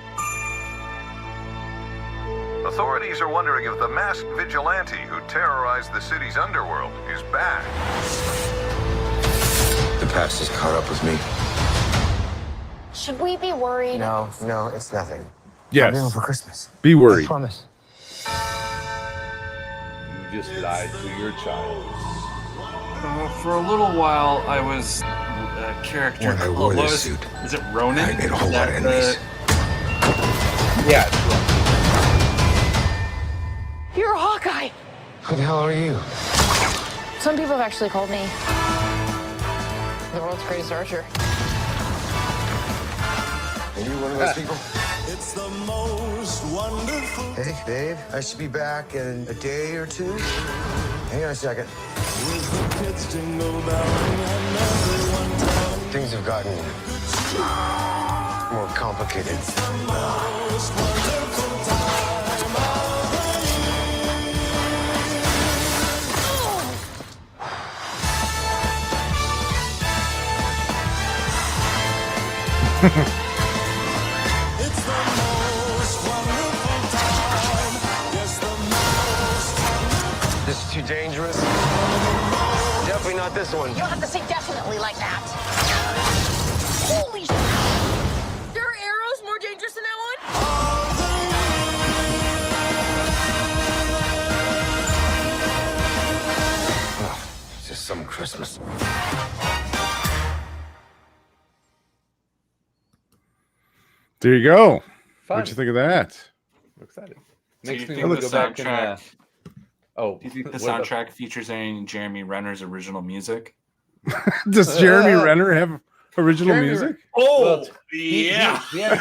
S6: Authorities are wondering if the masked vigilante who terrorized the city's underworld is back.
S5: The past has caught up with me.
S4: Should we be worried?
S5: No, it's nothing. I'm
S1: Yes.
S5: doing for Christmas.
S1: Be
S5: I
S1: worried.
S5: promise.
S2: You just lied to your child.
S3: For a little while, I was a character
S5: When I
S3: called-
S5: wore
S3: what
S5: this
S3: was-
S5: suit,
S3: Is it Ronin?
S5: I made a whole
S3: Is
S5: lot
S3: that
S5: of
S3: the-
S5: enemies.
S2: Yeah. It's right.
S4: You're a Hawkeye.
S5: Who the hell are you?
S4: Some people have actually called me the world's greatest archer.
S5: Are you one of those people? It's the most wonderful. Hey, babe, I should be back in a day or two. Hang on a second. Things have gotten more complicated. This is too dangerous. Definitely not this one.
S4: You don't have to say definitely like that. Holy shit. There are arrows more dangerous than that one?
S5: It's just some Christmas.
S1: There you go.
S2: Fun.
S1: What'd you think of that?
S2: I'm excited.
S3: Do you
S2: Makes me
S3: think
S2: want
S3: the
S2: to go back and.
S3: soundtrack?
S2: Oh,
S3: Do you think the
S2: what about-
S3: soundtrack features any Jeremy Renner's original music?
S1: Does Jeremy Renner have original
S2: Jeremy
S1: music?
S3: Oh,
S2: He
S3: yeah,
S2: has
S3: yeah.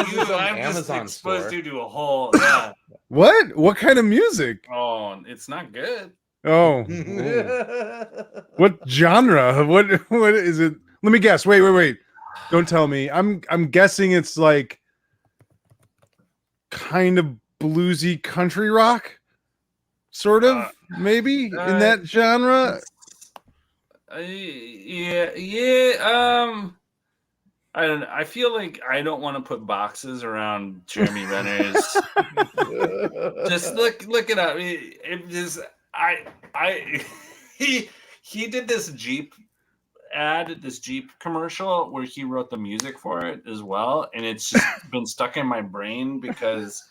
S2: his own
S3: I'm just
S2: Amazon
S3: exposed
S2: store.
S3: you to a whole. Yeah.
S1: What? What kind of music?
S3: Oh, it's not good.
S1: Oh. What genre? What is it? Let me guess. Wait. Don't tell me. I'm guessing it's like kind of bluesy country rock. Sort of, maybe in that genre.
S3: Yeah. I don't know. I feel like I don't want to put boxes around Jeremy Renner's. Just look it up. It just he did this Jeep ad, this Jeep commercial where he wrote the music for it as well, and it's just been stuck in my brain because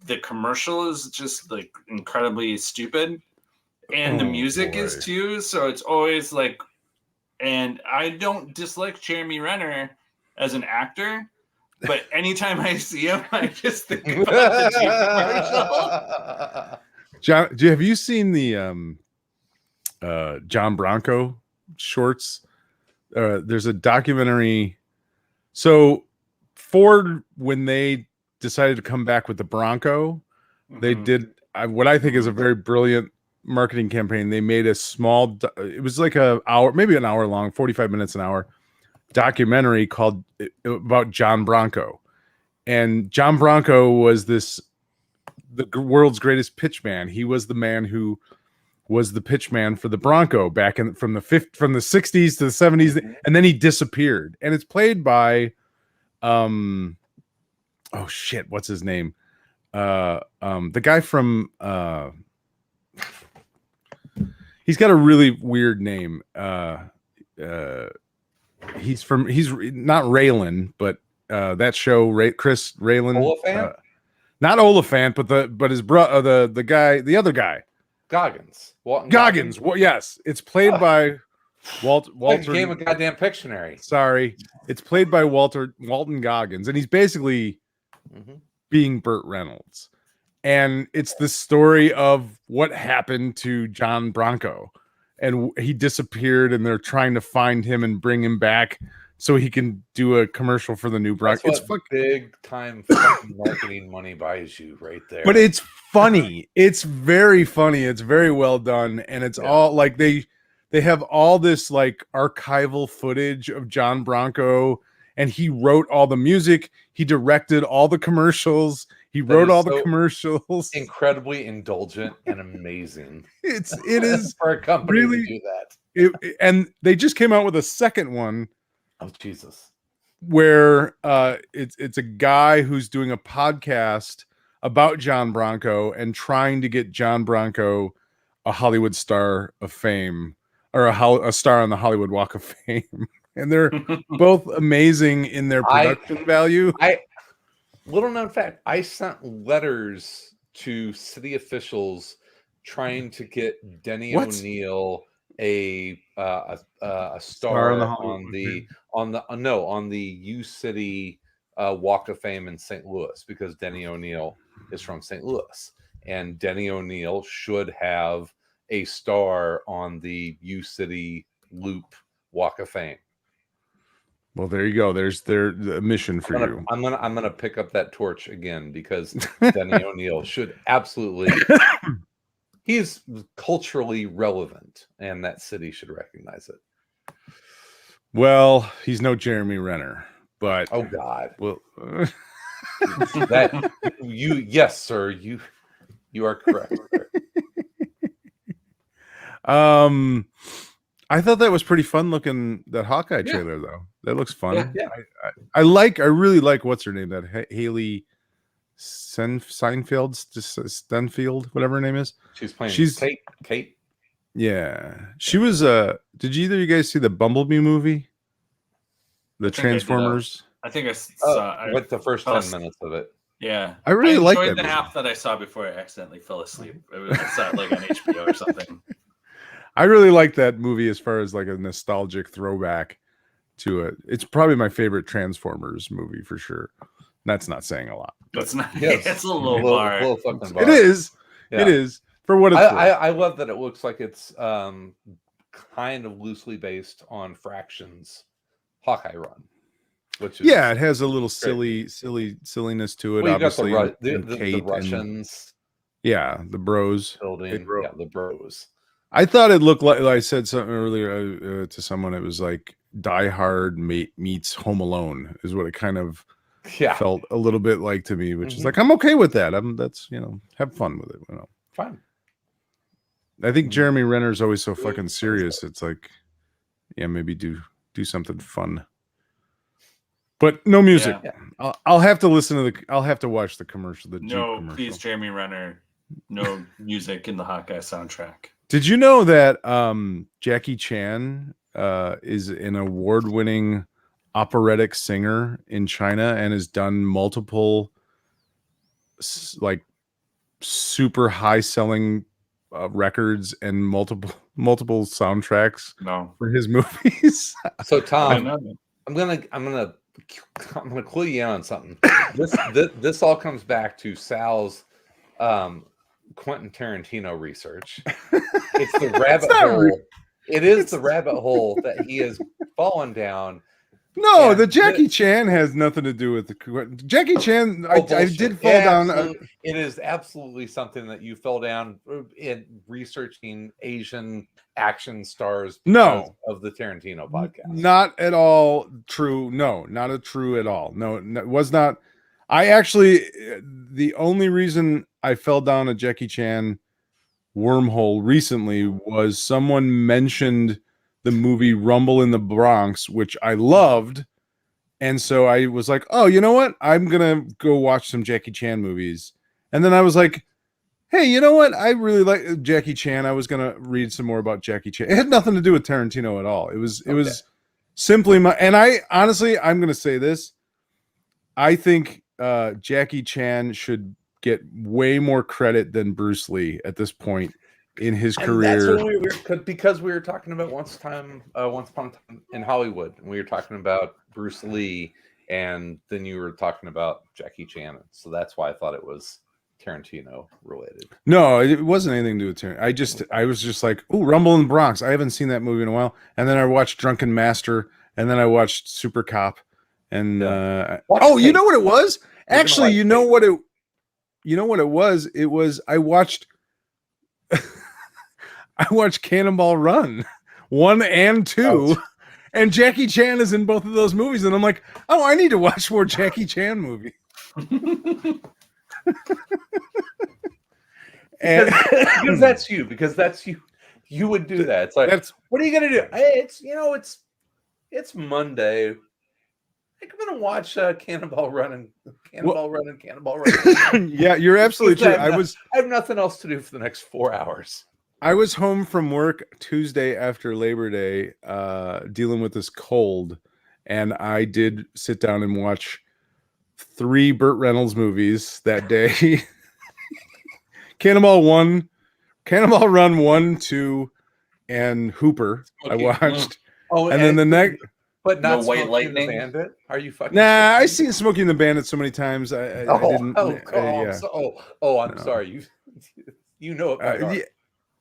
S3: the commercial is just like incredibly stupid, and the music is too. So it's always like, and I don't dislike Jeremy Renner as an actor, but anytime I see him, I just think about the Jeep commercial.
S1: John, have you seen the John Bronco shorts? There's a documentary. So Ford, when they decided to come back with the Bronco, they did what I think is a very brilliant marketing campaign. They made a small, it was like an hour, maybe an hour long, 45 minutes an hour documentary called about John Bronco. And John Bronco was the world's greatest pitchman. He was the man who was the pitchman for the Bronco back from the 60s to the 70s, and then he disappeared. And it's played by oh shit, what's his name? The guy from he's got a really weird name. He's not Raylan, but that show, Chris Raylan.
S2: Oliphant?
S1: Not Oliphant, but his brother, the other guy.
S2: Goggins.
S1: Walton Goggins. Well, yes, it's played by Walter.
S2: Game of goddamn Pictionary.
S1: Sorry, it's played by Walton Goggins, and he's basically being Burt Reynolds. And it's the story of what happened to John Bronco, and he disappeared, and they're trying to find him and bring him back so he can do a commercial for the new Bronco.
S2: It's big time fucking marketing money buys you right there.
S1: But it's funny. It's very funny. It's very well done, and it's all like they have all this like archival footage of John Bronco, and he wrote all the music. He directed all the commercials. He wrote all the commercials.
S2: Incredibly indulgent and amazing.
S1: It is
S2: for a company
S1: really,
S2: to do that.
S1: And they just came out with a second one.
S2: Oh Jesus!
S1: Where it's a guy who's doing a podcast about John Bronco and trying to get John Bronco a Hollywood star of fame, or a star on the Hollywood Walk of Fame. And they're both amazing in their production value.
S2: Little known fact, I sent letters to city officials trying to get Denny O'Neil a star on the U City Walk of Fame in St. Louis, because Denny O'Neil is from St. Louis, and Denny O'Neil should have a star on the U City Loop Walk of Fame.
S1: Well, there you go. There's the mission for you.
S2: I'm gonna pick up that torch again, because Denny O'Neil should absolutely. He's culturally relevant, and that city should recognize it.
S1: Well, he's no Jeremy Renner, but
S2: oh god,
S1: well,
S2: yes, sir, you are correct.
S1: I thought that was pretty fun looking, that Hawkeye trailer though. That looks fun.
S2: Yeah.
S1: I really like what's her name, that Haley Stenfield, whatever her name is.
S2: She's Kate.
S1: Yeah, she was. Did either of you guys see the Bumblebee movie? The Transformers.
S3: I think I saw.
S2: With the first 10 minutes of it.
S3: Yeah,
S1: I really liked
S3: the
S1: movie.
S3: half that I saw before I accidentally fell asleep. I saw it like on HBO or something.
S1: I really like that movie as far as like a nostalgic throwback to it. It's probably my favorite Transformers movie for sure. That's not saying a lot.
S3: It's not.
S2: Yes.
S3: It's a little bar.
S2: Fucking bar.
S1: It is.
S2: Yeah.
S1: It is. For what it's worth.
S2: I love that it looks like it's kind of loosely based on Fraction's Hawkeye run, which is
S1: it has a little silliness to it.
S2: Well, you
S1: obviously,
S2: got the Russians.
S1: The bros.
S2: Building, the bros.
S1: I thought it looked like, I said something earlier to someone. It was like Die Hard meets Home Alone is what it kind of felt a little bit like to me, which is like, I'm okay with that. That's, have fun with it.
S2: Fine.
S1: I think Jeremy Renner's always so fucking serious. It's like, maybe do something fun, but no music. Yeah. I'll have to listen to I'll have to watch the commercial.
S3: Please, Jeremy Renner. No music in the Hawkeye soundtrack.
S1: Did you know that Jackie Chan is an award-winning operatic singer in China and has done multiple like super high selling records and multiple soundtracks
S3: No.
S1: for his movies?
S2: So
S3: I
S2: Tom,
S3: don't know.
S2: I'm gonna clue you in on something. This all comes back to Sal's Quentin Tarantino research. It's the rabbit hole. It is the rabbit hole that he has fallen down.
S1: No,
S2: And
S1: the Jackie Chan has nothing to do with the Jackie Chan. I did fall down.
S2: It is absolutely something that you fell down in researching Asian action stars because of the Tarantino podcast.
S1: Not at all true. No, not true at all. No, it was not. I actually, the only reason I fell down a Jackie Chan wormhole recently was someone mentioned the movie Rumble in the Bronx, which I loved. And so I was like, oh, you know what? I'm going to go watch some Jackie Chan movies. And then I was like, hey, you know what? I really like Jackie Chan. I was going to read some more about Jackie Chan. It had nothing to do with Tarantino at all. It was simply and I honestly, I'm going to say this. I think Jackie Chan should get way more credit than Bruce Lee at this point in his career.
S2: That's what because we were talking about once upon a time in Hollywood, and we were talking about Bruce Lee, and then you were talking about Jackie Chan. So that's why I thought it was Tarantino related.
S1: No, it wasn't anything to do with Tarantino. I was just like, oh, Rumble in the Bronx. I haven't seen that movie in a while. And then I watched Drunken Master, and then I watched Super Cop. And you know what it was? Actually, you know what it was? It was I watched Cannonball Run 1 and 2, and Jackie Chan is in both of those movies, and I'm like, oh, I need to watch more Jackie Chan movies.
S2: Because that's you. You would do that. It's like, what are you gonna do? Hey, it's Monday. I think I'm gonna watch Cannonball Run and Cannonball Run.
S1: Yeah, you're absolutely true. I
S2: have nothing else to do for the next 4 hours.
S1: I was home from work Tuesday after Labor Day, dealing with this cold, and I did sit down and watch 3 Burt Reynolds movies that day. Cannonball Run 1, 2, and Hooper. I watched. And then the next.
S2: But not
S3: no White
S2: Smokey
S3: Lightning.
S2: the Bandit? Are you fucking?
S1: Nah, I've seen Smokey and the Bandit so many times. I didn't.
S2: I'm sorry. You know it by heart.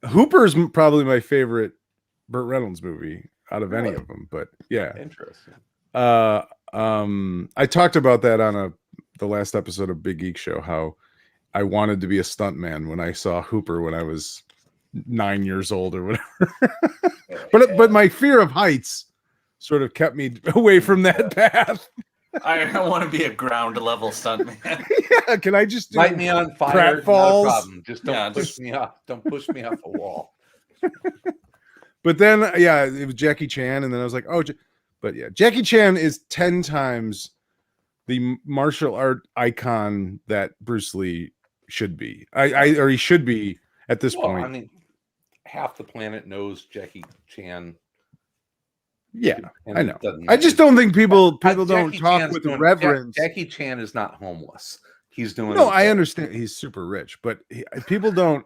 S1: Hooper's probably my favorite Burt Reynolds movie out of any of them. But yeah,
S2: interesting.
S1: I talked about that on the last episode of Big Geek Show. How I wanted to be a stuntman when I saw Hooper when I was 9 years old or whatever. but my fear of heights sort of kept me away from that path.
S3: I want to be a ground level stuntman.
S1: Yeah, can I just
S2: light me on fire?
S1: Pratfalls?
S2: Not a problem. Just don't push me off. Don't push me off a wall.
S1: But then, it was Jackie Chan, and then I was like, but yeah, Jackie Chan is 10 times the martial art icon that Bruce Lee should be. Or he should be at this point.
S2: I mean, half the planet knows Jackie Chan.
S1: Yeah, I know. I just don't think people don't talk with reverence.
S2: Jackie Chan is not homeless. He's doing.
S1: No, I understand. He's super rich, but people don't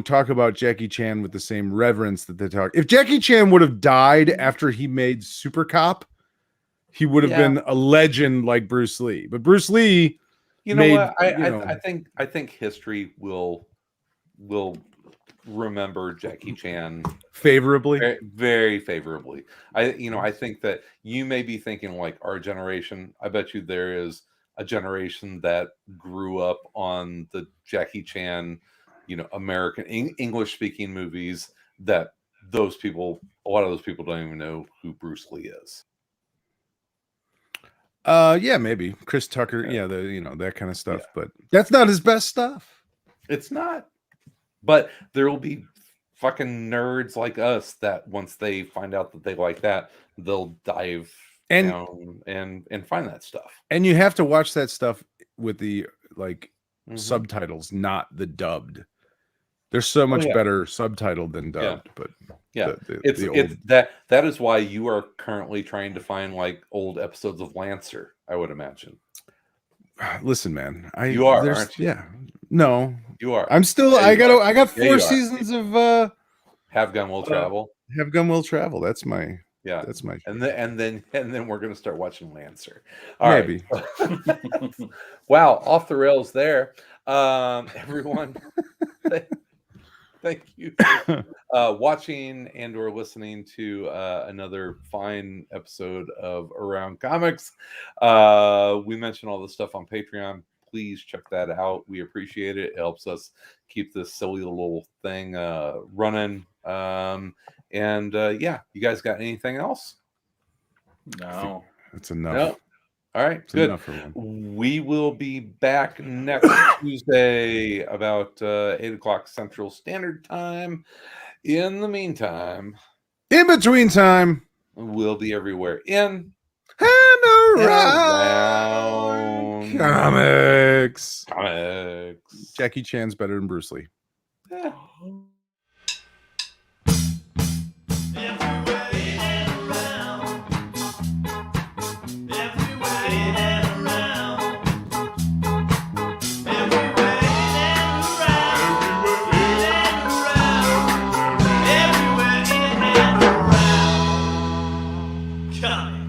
S1: talk about Jackie Chan with the same reverence that they talk. If Jackie Chan would have died after he made Super Cop, he would have been a legend like Bruce Lee. But Bruce Lee,
S2: I think history will remember Jackie Chan
S1: favorably,
S2: very, very favorably. I think that you may be thinking like our generation. I bet you there is a generation that grew up on the Jackie Chan, American English speaking movies that a lot of those people don't even know who Bruce Lee is.
S1: Yeah, maybe Chris Tucker. Yeah, that kind of stuff. But that's not his best stuff.
S2: It's not. But there will be fucking nerds like us that once they find out that they like that, they'll dive down and find that stuff.
S1: And you have to watch that stuff with the subtitles, not the dubbed. There's so much better subtitled than dubbed. But
S2: that is why you are currently trying to find like old episodes of Lancer, I would imagine.
S1: Listen, man.
S2: You are, aren't you?
S1: Yeah. No.
S2: You are.
S1: I'm still.
S2: Yeah,
S1: I
S2: you are.
S1: got
S2: Yeah,
S1: 4
S2: you are.
S1: seasons of
S2: Have Gun Will Travel.
S1: Have Gun Will Travel. That's my.
S2: Yeah,
S1: That's my.
S2: and then we're gonna start watching Lancer. All right.
S1: Maybe.
S2: Wow, off the rails there. Everyone, thank you for watching and or listening to another fine episode of Around Comics. We mentioned all this stuff on Patreon. Please check that out. We appreciate it. It helps us keep this silly little thing running. Yeah, you guys got anything else?
S3: No.
S1: That's enough.
S2: No. All right,
S1: It's
S2: good.
S1: enough for one.
S2: We will be back next Tuesday about 8 o'clock Central Standard Time. In the meantime,
S1: In between time
S2: we'll be everywhere in
S1: and
S2: around
S1: comics.
S2: comics.
S1: Jackie Chan's better than Bruce Lee.
S2: Yeah.
S7: Comics.